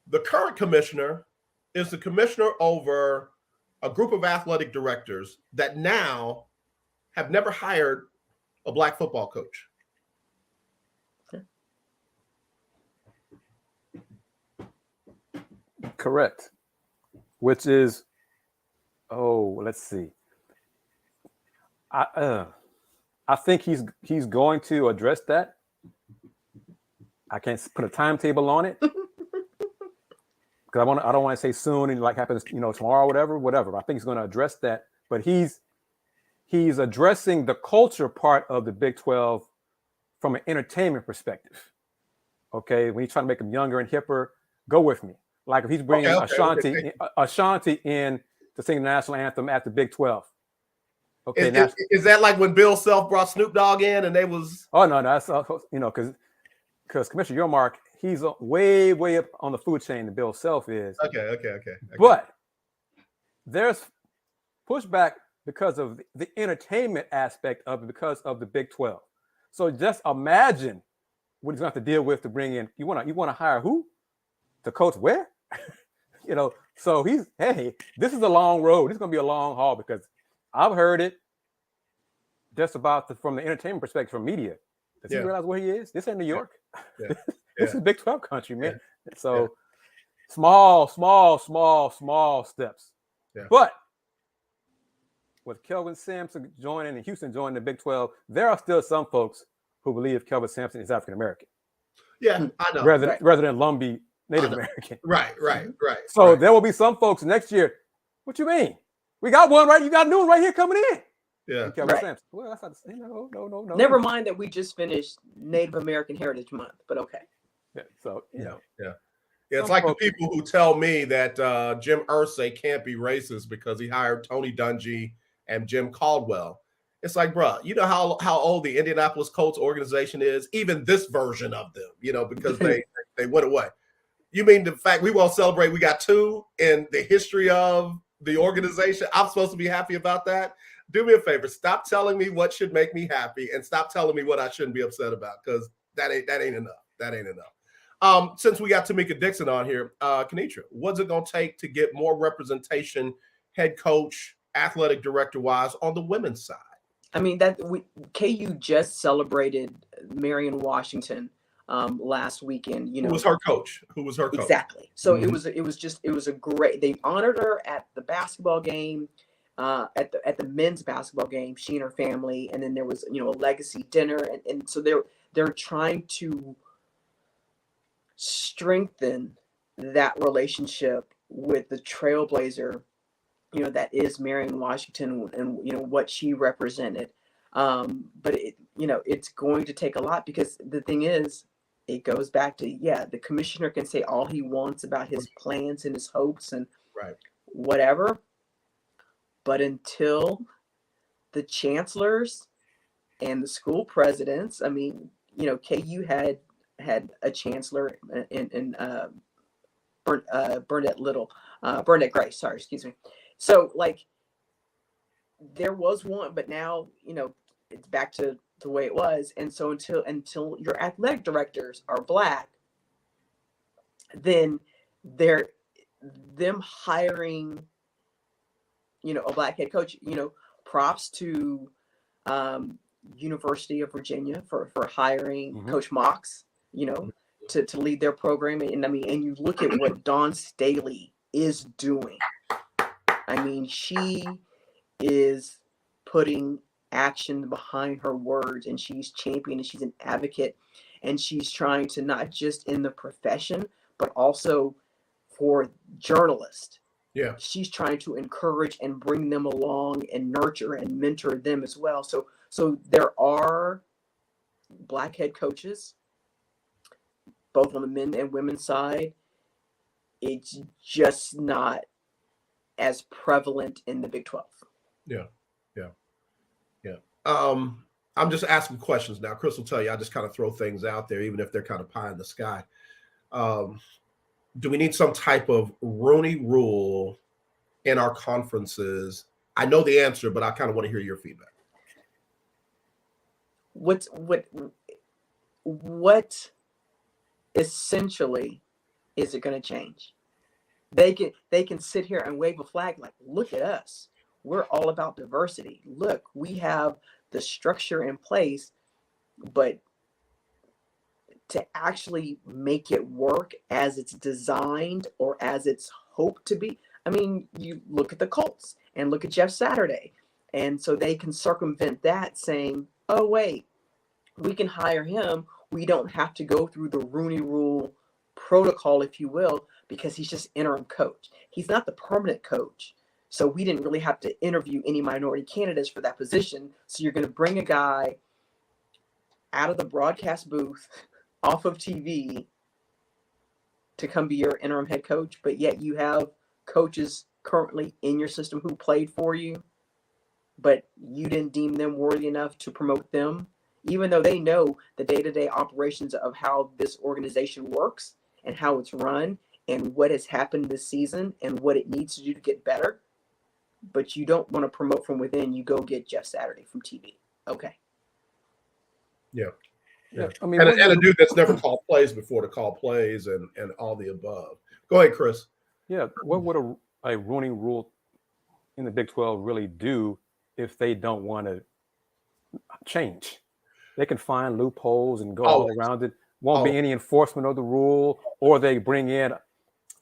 The current commissioner is the commissioner over a group of athletic directors that now have never hired a black football coach. Correct. Which is, let's see. I think he's going to address that. I can't put a timetable on it. Because I don't want to say soon and like happens, tomorrow, whatever. I think he's going to address that. But he's addressing the culture part of the Big 12 from an entertainment perspective. Okay, when he's trying to make them younger and hipper, go with me. Like if he's bringing Ashanti in to sing the national anthem at the Big 12. Okay, is that like when Bill Self brought Snoop Dogg in and they was? Oh no, that's because Commissioner Yormark, he's way up on the food chain than Bill Self is. Okay. But there's pushback because of the entertainment aspect of it, because of the Big 12. So just imagine what he's going to have to deal with to bring in. You want to hire who to coach where? So this is a long road. This is going to be a long haul because I've heard it just about from the entertainment perspective from media. Does he realize where he is? This ain't New York. Yeah. This is Big 12 country, man. Yeah. So small steps. Yeah. But with Kelvin Sampson joining and Houston joining the Big 12, there are still some folks who believe Kelvin Sampson is African American. Yeah, I know. Rather than Lumbee Native American. Right. So there will be some folks next year. What you mean? We got one right. You got a new one right here coming in. Yeah. Kelvin Sampson. Well, that's not the same. No. Never mind that we just finished Native American Heritage Month, but okay. Yeah. So Yeah. It's like the people who tell me that Jim Irsay can't be racist because he hired Tony Dungy and Jim Caldwell. It's like, bro, you know how old the Indianapolis Colts organization is? Even this version of them, because they went away. You mean the fact we won't celebrate? We got 2 in the history of the organization. I'm supposed to be happy about that. Do me a favor. Stop telling me what should make me happy and stop telling me what I shouldn't be upset about, because that ain't enough. That ain't enough. Since we got Tamika Dixon on here, Kennetra, what's it going to take to get more representation, head coach, athletic director-wise, on the women's side? I mean, KU just celebrated Marion Washington last weekend. Who was her coach? Exactly. So it was a great. They honored her at the basketball game, at the men's basketball game. She and her family, and then there was a legacy dinner, and so they're trying to strengthen that relationship with the trailblazer, that is Marion Washington, and what she represented. But it's going to take a lot, because the thing is, it goes back to, the commissioner can say all he wants about his plans and his hopes and whatever, but until the chancellors and the school presidents, I mean, KU had a chancellor in Burnett Grace, excuse me. So there was one, but now, it's back to the way it was. And so until your athletic directors are Black, then them hiring, a Black head coach, props to University of Virginia for hiring Coach Mox, to lead their program. And I mean, and you look at what Dawn Staley is doing. I mean, she is putting action behind her words, and she's championing, and she's an advocate, and she's trying to not just in the profession, but also for journalists. Yeah. She's trying to encourage and bring them along and nurture and mentor them as well. So there are Black head coaches, both on the men and women's side. It's just not as prevalent in the Big 12. Yeah. I'm just asking questions now. Kris will tell you, I just kind of throw things out there, even if they're kind of pie in the sky. Do we need some type of Rooney Rule in our conferences? I know the answer, but I kind of want to hear your feedback. What essentially is it going to change? They can sit here and wave a flag like, look at us. We're all about diversity. Look, we have the structure in place, but to actually make it work as it's designed or as it's hoped to be. I mean, you look at the Colts and look at Jeff Saturday. And so they can circumvent that saying, oh, wait, we can hire him. We don't have to go through the Rooney Rule protocol, if you will, because he's just interim coach. He's not the permanent coach. So we didn't really have to interview any minority candidates for that position. So you're going to bring a guy out of the broadcast booth, off of TV, to come be your interim head coach, but yet you have coaches currently in your system who played for you, but you didn't deem them worthy enough to promote them, even though they know the day-to-day operations of how this organization works and how it's run and what has happened this season and what it needs to do to get better. But you don't want to promote from within. You go get Jeff Saturday from TV. Okay. Yeah. I mean, and a dude that's never called plays before to call plays and all the above. Go ahead, Kris. Yeah. What would a Rooney Rule in the Big 12 really do if they don't want to change? They can find loopholes and go all around it. Won't be any enforcement of the rule, or they bring in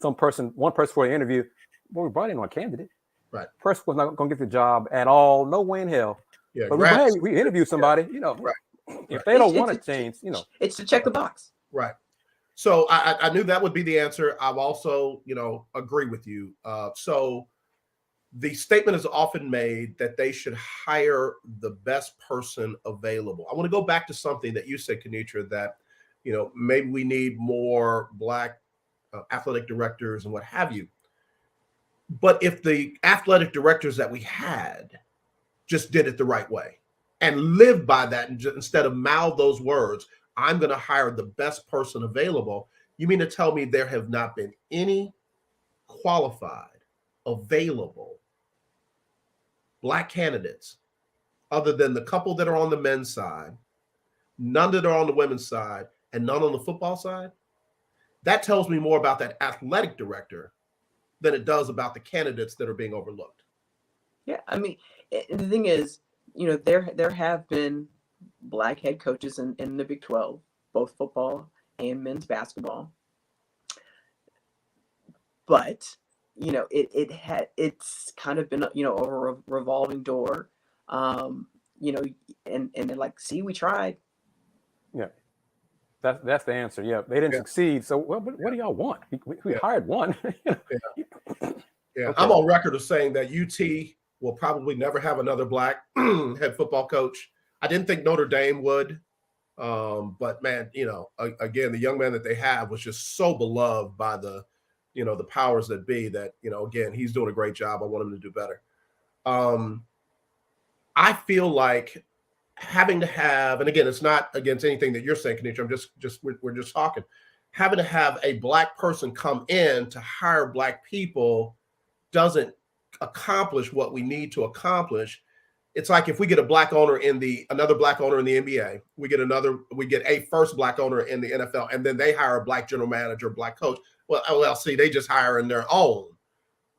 one person for an interview. Well, we brought in our candidate. Right. Person was not going to get the job at all. No way in hell. Yeah. But we interviewed somebody, Right. If they don't want to change, It's to check the box. Right. So I knew that would be the answer. I've also, agree with you. So the statement is often made that they should hire the best person available. I want to go back to something that you said, Kennetra, that, maybe we need more Black athletic directors and what have you. But if the athletic directors that we had just did it the right way and lived by that, and instead of mouth those words, I'm going to hire the best person available, you mean to tell me there have not been any qualified, available Black candidates other than the couple that are on the men's side, none that are on the women's side, and none on the football side? That tells me more about that athletic director than it does about the candidates that are being overlooked. Yeah, I mean, the thing is, there have been Black head coaches in the Big 12, both football and men's basketball. But, it's kind of been, a revolving door, and they're like, see, we tried. Yeah. That's the answer. Yeah, they didn't succeed. So what do y'all want? We hired one. Yeah. Okay. I'm on record of saying that UT will probably never have another Black head football coach. I didn't think Notre Dame would, but man, again, the young man that they have was just so beloved by the powers that be that again, he's doing a great job. I want him to do better. I feel like having to have, and again, it's not against anything that you're saying, Kennetra, we're just talking, having to have a Black person come in to hire Black people doesn't accomplish what we need to accomplish. It's like if we get another Black owner in the NBA, we get a first Black owner in the NFL, and then they hire a Black general manager, Black coach. Well, see, they just hire in their own.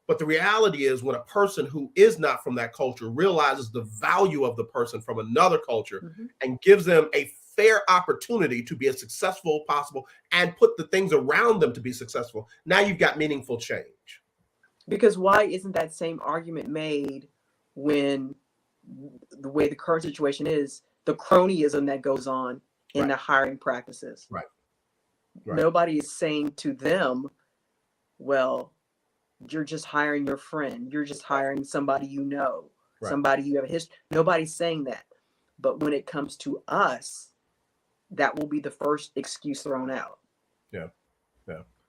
But the reality is when a person who is not from that culture realizes the value of the person from another culture and gives them a fair opportunity to be as successful as possible and put the things around them to be successful, now you've got meaningful change. Because why isn't that same argument made when the way the current situation is, the cronyism that goes on in the hiring practices? Right. Nobody is saying to them, well, you're just hiring your friend. You're just hiring somebody you know, somebody you have a history. Nobody's saying that. But when it comes to us, that will be the first excuse thrown out. Yeah.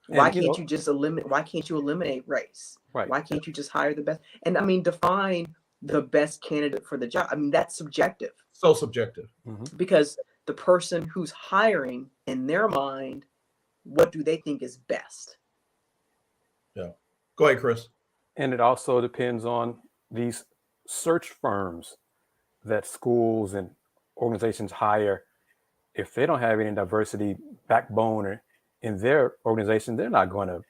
Why can't you just eliminate? Why can't you eliminate race? Right. Why can't you just hire the best? And I mean, define the best candidate for the job. I mean, that's subjective. So subjective. Because the person who's hiring, in their mind, what do they think is best? Yeah. Go ahead, Kris. And it also depends on these search firms that schools and organizations hire. If they don't have any diversity backbone in their organization, they're not going to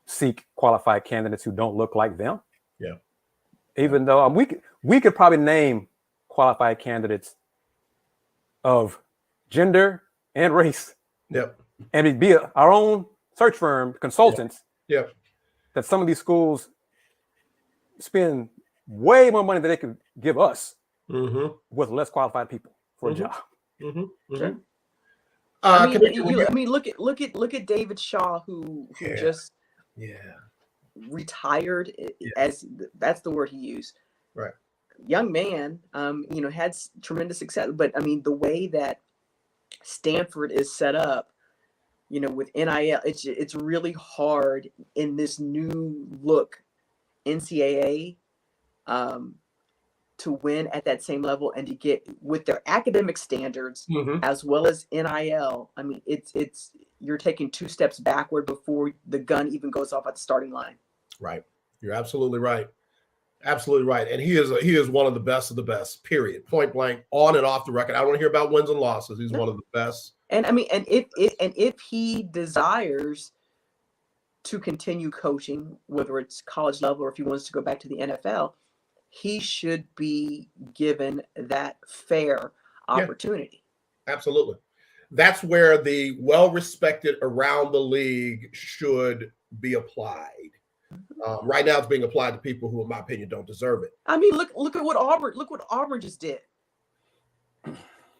seek qualified candidates who don't look like them. Yeah. Even though we could probably name qualified candidates of gender and race. Yep. And it'd be our own search firm consultants. Yep. That some of these schools spend way more money than they could give us with less qualified people for a job. Sure. I mean, look at David Shaw, who just retired, as that's the word he used. Right. Young man, had tremendous success, but I mean, the way that Stanford is set up, with NIL, it's really hard in this new look NCAA to win at that same level and to get with their academic standards as well as NIL. I mean, it's you're taking 2 steps backward before the gun even goes off at the starting line. Right. You're absolutely right. Absolutely right. And he is one of the best, period. Point blank, on and off the record. I don't want to hear about wins and losses. He's one of the best. And I mean, and if he desires to continue coaching, whether it's college level or if he wants to go back to the NFL, he should be given that fair opportunity. Yeah, absolutely. That's where the well-respected around the league should be applied. Right now, it's being applied to people who, in my opinion, don't deserve it. I mean, look at what Auburn just did.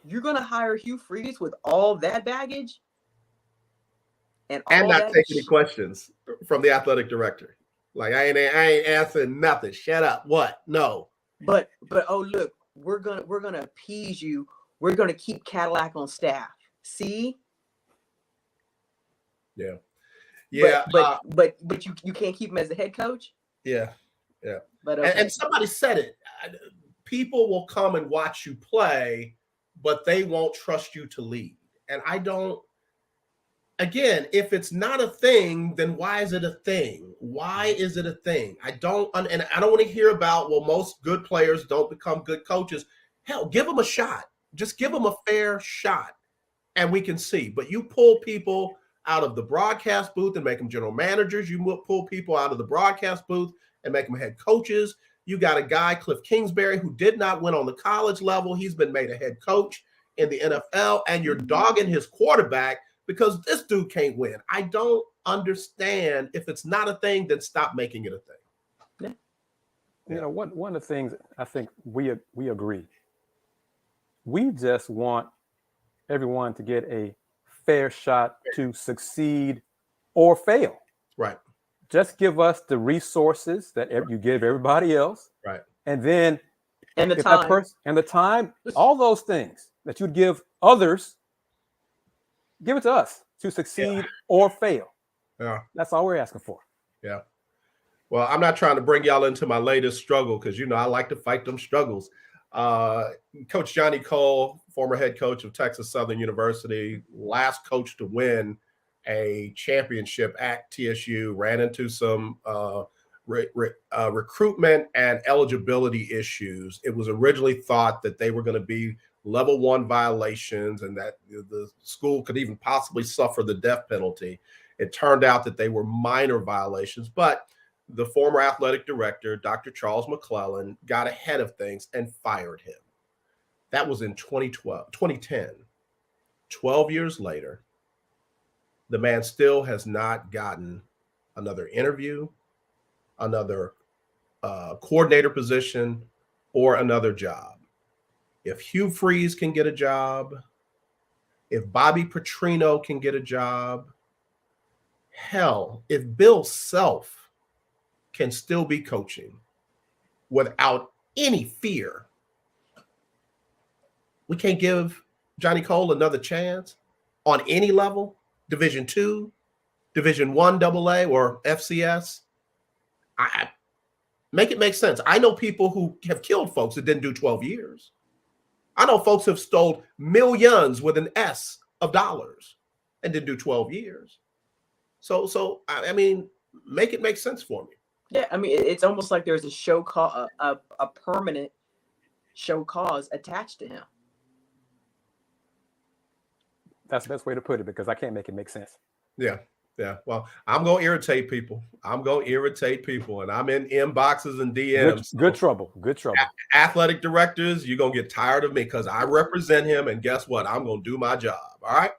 You're going to hire Hugh Freeze with all that baggage, and not take any questions from the athletic director. Like I ain't answering nothing. Shut up. What? No. But oh look, we're gonna appease you. We're gonna keep Cadillac on staff. See? Yeah. Yeah. But you can't keep him as the head coach. Yeah. But okay. and somebody said it. People will come and watch you play, but they won't trust you to lead. And I don't. Again, if it's not a thing, then why is it a thing? Why is it a thing? I don't want to hear about, well, most good players don't become good coaches. Hell, give them a shot. Just give them a fair shot, and we can see. But you pull people out of the broadcast booth and make them general managers. You pull people out of the broadcast booth and make them head coaches. You got a guy, Cliff Kingsbury, who did not win on the college level. He's been made a head coach in the NFL, and you're dogging his quarterback because this dude can't win. I don't understand. If it's not a thing, then stop making it a thing. Yeah. One of the things I think we agree. We just want everyone to get a fair shot to succeed or fail. Right. Just give us the resources that you give everybody else. Right. And then the time, all those things that you'd give others, give it to us to succeed or fail. Yeah. That's all we're asking for. Yeah. Well, I'm not trying to bring y'all into my latest struggle because, I like to fight them struggles. Coach Johnny Cole, former head coach of Texas Southern University, last coach to win a championship at TSU, ran into some recruitment and eligibility issues. It was originally thought that they were going to be level 1 violations and that the school could even possibly suffer the death penalty. It turned out that they were minor violations, but the former athletic director, Dr. Charles McClellan, got ahead of things and fired him. That was in 2010. 12 years later, the man still has not gotten another interview, another coordinator position, or another job. If Hugh Freeze can get a job, if Bobby Petrino can get a job, hell, if Bill Self can still be coaching without any fear, we can't give Johnny Cole another chance on any level, Division II, Division I AA, or FCS. I make it make sense. I know people who have killed folks that didn't do 12 years. I know folks who have stole millions with an S of dollars and didn't do 12 years. So I mean, make it make sense for me. Yeah, I mean, it's almost like there's a show cause, a permanent show cause attached to him. That's the best way to put it, because I can't make it make sense. Yeah. Well, I'm going to irritate people. And I'm in inboxes and DMs. Good trouble. Athletic directors, you're going to get tired of me because I represent him. And guess what? I'm going to do my job. All right.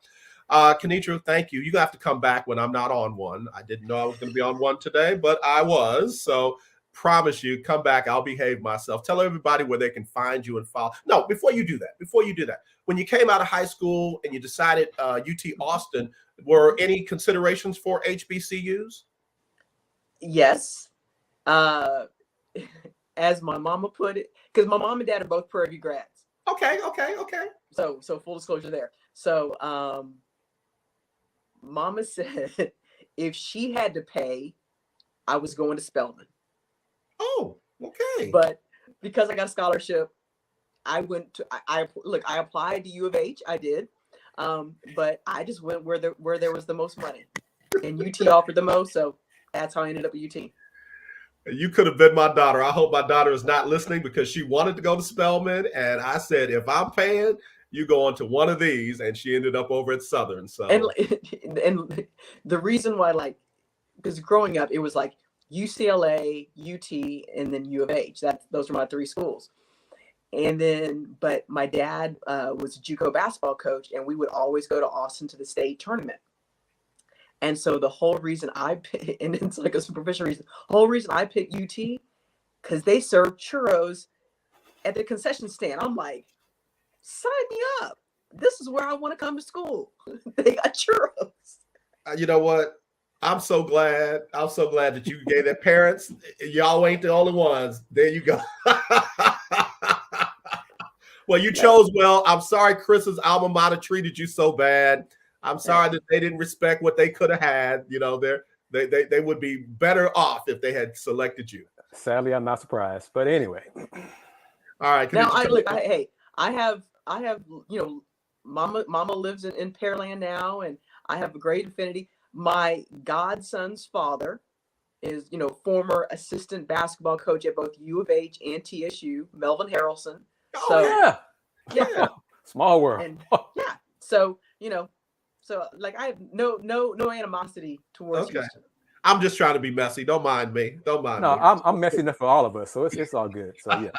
Kennetra, thank you. You have to come back when I'm not on one. I didn't know I was going to be on one today, but I was. So promise you, come back. I'll behave myself. Tell everybody where they can find you and follow. No, before you do that, when you came out of high school and you decided UT Austin, were any considerations for HBCUs? Yes. As my mama put it, because my mom and dad are both Prairie View grads. Okay. So full disclosure there. So mama said if she had to pay, I was going to Spelman. Oh, okay. But because I got a scholarship, I went to I applied to U of H. I did. But I just went where there was the most money, and UT offered the most, so that's how I ended up at UT. You could have been my daughter. I hope my daughter is not listening, because she wanted to go to Spelman, and I said, if I'm paying, you go on to one of these, and she ended up over at Southern. So, and the reason why, because growing up, it was like UCLA, UT, and then U of H. Those were my three schools. And then, but my dad was a JUCO basketball coach, and we would always go to Austin to the state tournament. And so the whole reason and it's like a superficial reason, whole reason I picked UT, because they serve churros at the concession stand. I'm like, sign me up. This is where I want to come to school. They got churros. You know what? I'm so glad that you gave that. Parents, y'all ain't the only ones. There you go. Well, you chose well. I'm sorry Chris's alma mater treated you so bad. I'm sorry that they didn't respect what they could have had. You know, they would be better off if they had selected you. Sadly, I'm not surprised. But anyway. All right. Now I have Mama lives in Pearland now, and I have a great affinity. My godson's father is, former assistant basketball coach at both U of H and TSU, Melvin Harrelson. Oh, yeah. Small world. And, yeah. So, I have no animosity towards Houston. I'm just trying to be messy. Don't mind me. No, I'm messy enough for all of us, so it's all good. So yeah.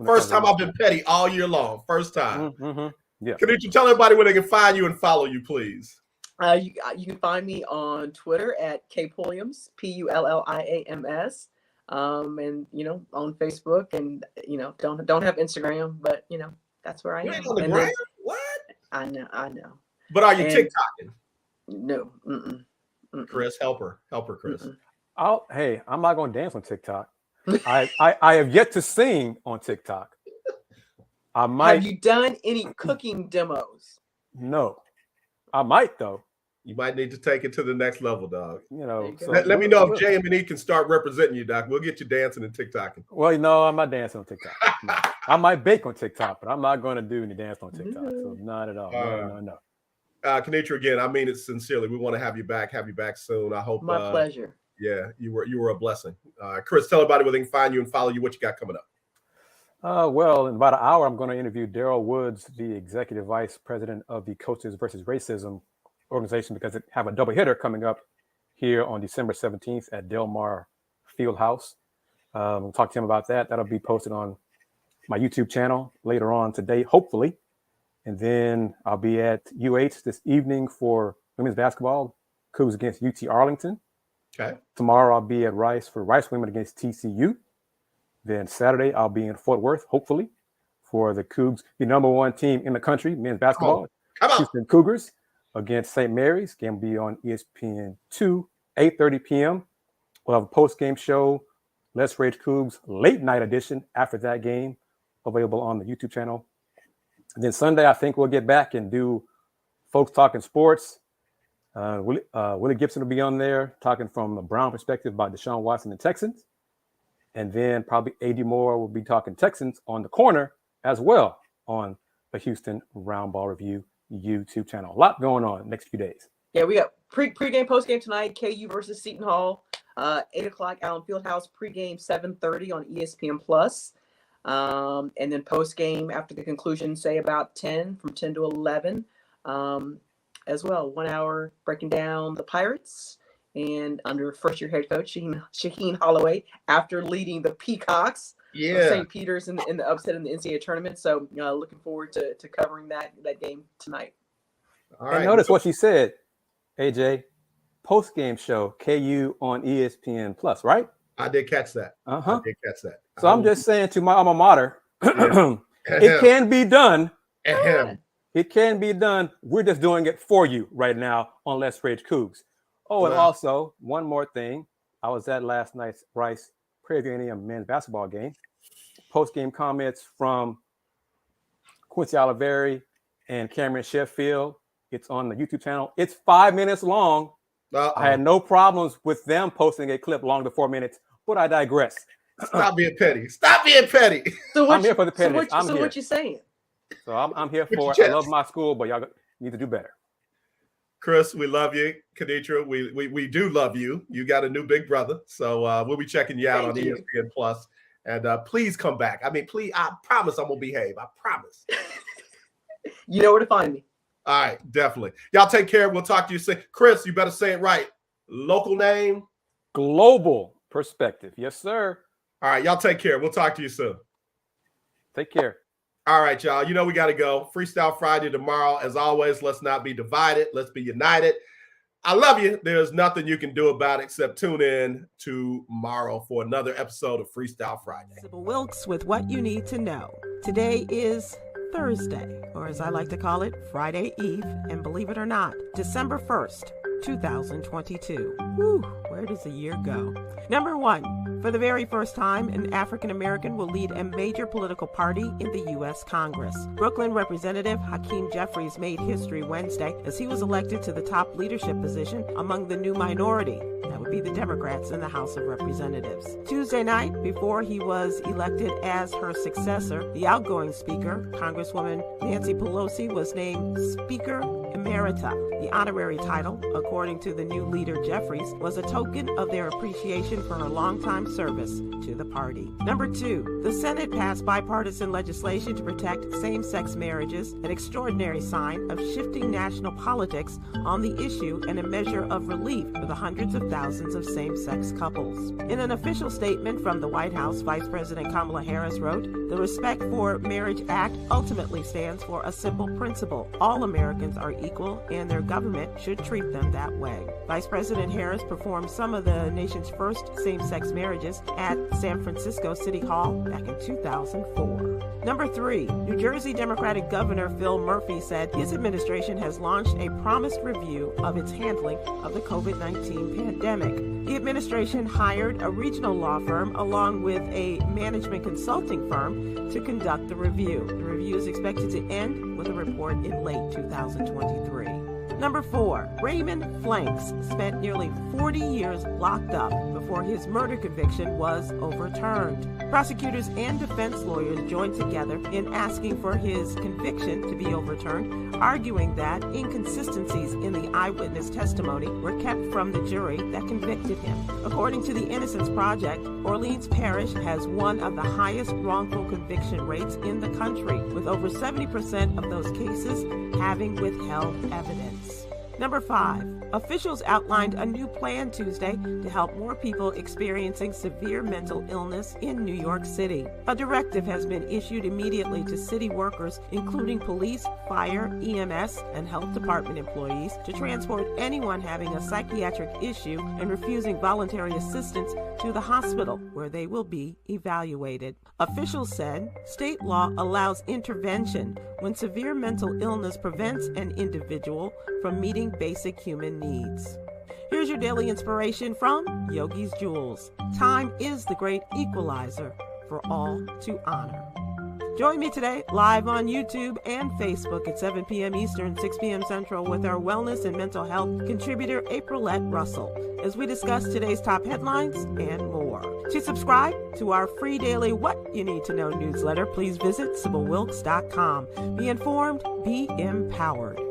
First time I've been petty all year long. First time. Mm-hmm. Yeah. Can you tell everybody where they can find you and follow you, please? You can find me on Twitter at Pulliams, Pulliams, and on Facebook, and don't have Instagram, but that's where I am. On the gram? What? I know. But are you TikToking? No. Kris, help her, Kris. I'm not going to dance on TikTok. I have yet to sing on TikTok. I might. Have you done any cooking demos? No, I might though. You might need to take it to the next level, dog. Let me know if JM&E can start representing you, Doc. We'll get you dancing and TikToking. Well, I'm not dancing on TikTok. No. I might bake on TikTok, but I'm not going to do any dance on TikTok. So not at all. No. Kennetra, again, I mean it sincerely. We want to have you back soon. I hope. My pleasure. Yeah, you were a blessing. Kris, tell everybody where they can find you and follow you. What you got coming up? Well, in about an hour, I'm going to interview Daryl Woods, the executive vice president of the Coaches versus Racism organization, because they have a double hitter coming up here on December 17th at Del Mar Fieldhouse. Talk to him about that. That'll be posted on my YouTube channel later on today, hopefully. And then I'll be at UH this evening for women's basketball, Cougs against UT Arlington. Okay. Tomorrow I'll be at Rice for Rice women against TCU. Then Saturday I'll be in Fort Worth, hopefully, for the Cougs, the number one team in the country, men's basketball. Come on. Houston Cougars against St. Mary's. Game will be on ESPN 2, 8:30 p.m. We'll have a post-game show, Let's Rage Cougs, late night edition after that game, available on the YouTube channel. And then Sunday, I think we'll get back and do Folks Talking Sports. Willie Gibson will be on there talking from a Brown perspective about Deshaun Watson and Texans. And then probably A.D. Moore will be talking Texans on the corner as well on the Houston Roundball Review YouTube channel. A lot going on next few days. Yeah, we got pregame, postgame tonight, KU versus Seton Hall. 8 o'clock, Allen Fieldhouse, pregame 7:30 on ESPN+. And then postgame after the conclusion, say about 10, from 10 to 11 as well. 1 hour breaking down the Pirates and under first-year head coach Shaheen Holloway after leading the Peacocks of St. Peter's in the upset in the NCAA tournament. So looking forward to covering that game tonight. All right. And notice what she said, AJ, post-game show, KU on ESPN Plus, right? I did catch that. Uh-huh. I did catch that. So I'm just saying to my alma mater, it can be done. It can be done. We're just doing it for you right now on Let's Rage Cougs. Oh, and also, one more thing. I was at last night's Rice Prairie View A&M men's basketball game. Post-game comments from Quincy Oliveri and Cameron Sheffield. It's on the YouTube channel. It's 5 minutes long. I had no problems with them posting a clip long to 4 minutes, but I digress. Stop being petty. Stop being petty. So I'm here for the petty. So what you saying? So I'm here for it. I love my school, but y'all need to do better. Kris, we love you. Kennetra, we do love you. You got a new big brother. So we'll be checking you out on ESPN Plus. And please come back. I mean, please, I promise I'm going to behave. I promise. You know where to find me. All right, definitely. Y'all take care. We'll talk to you soon. Kris, you better say it right. Local name? Global Perspective. Yes, sir. All right, y'all take care. We'll talk to you soon. Take care. All right, y'all. You know we got to go. Freestyle Friday tomorrow. As always, let's not be divided. Let's be united. I love you. There's nothing you can do about it except tune in tomorrow for another episode of Freestyle Friday. Sybil Wilkes with what you need to know. Today is Thursday, or as I like to call it, Friday Eve, and believe it or not, December 1st, 2022. Whew, where does the year go? Number 1, for the very first time, an African American will lead a major political party in the U.S. Congress. Brooklyn Representative Hakeem Jeffries made history Wednesday as he was elected to the top leadership position among the new minority. That would be the Democrats in the House of Representatives. Tuesday night, before he was elected as her successor, the outgoing Speaker, Congresswoman Nancy Pelosi, was named Speaker Emerita. The honorary title, according to the new leader Jeffries, was a token of their appreciation for her longtime service to the party. Number 2, the Senate passed bipartisan legislation to protect same-sex marriages, an extraordinary sign of shifting national politics on the issue and a measure of relief for the hundreds of thousands of same-sex couples. In an official statement from the White House, Vice President Kamala Harris wrote, "The Respect for Marriage Act ultimately stands for a simple principle. All Americans are equal and their government should treat them that way." Vice President Harris performed some of the nation's first same-sex marriages at San Francisco City Hall back in 2004. Number 3, New Jersey Democratic Governor Phil Murphy said his administration has launched a promised review of its handling of the COVID-19 pandemic. The administration hired a regional law firm along with a management consulting firm to conduct the review. The review is expected to end with a report in late 2023. Number 4, Raymond Flanks spent nearly 40 years locked up before his murder conviction was overturned. Prosecutors and defense lawyers joined together in asking for his conviction to be overturned, arguing that inconsistencies in the eyewitness testimony were kept from the jury that convicted him. According to the Innocence Project, Orleans Parish has one of the highest wrongful conviction rates in the country, with over 70% of those cases having withheld evidence. Number 5, Officials outlined a new plan Tuesday to help more people experiencing severe mental illness in New York City. A directive has been issued immediately to city workers, including police, fire, EMS, and health department employees, to transport anyone having a psychiatric issue and refusing voluntary assistance to the hospital, where they will be evaluated. Officials said state law allows intervention when severe mental illness prevents an individual from meeting basic human needs. Here's your daily inspiration from Yogi's Jewels. Time is the great equalizer for all to honor. Join me today live on YouTube and Facebook at 7 p.m. Eastern, 6 p.m. Central with our wellness and mental health contributor Aprilette Russell as we discuss today's top headlines and more. To subscribe to our free daily What You Need to Know newsletter, please visit SibylWilkes.com. Be informed, be empowered.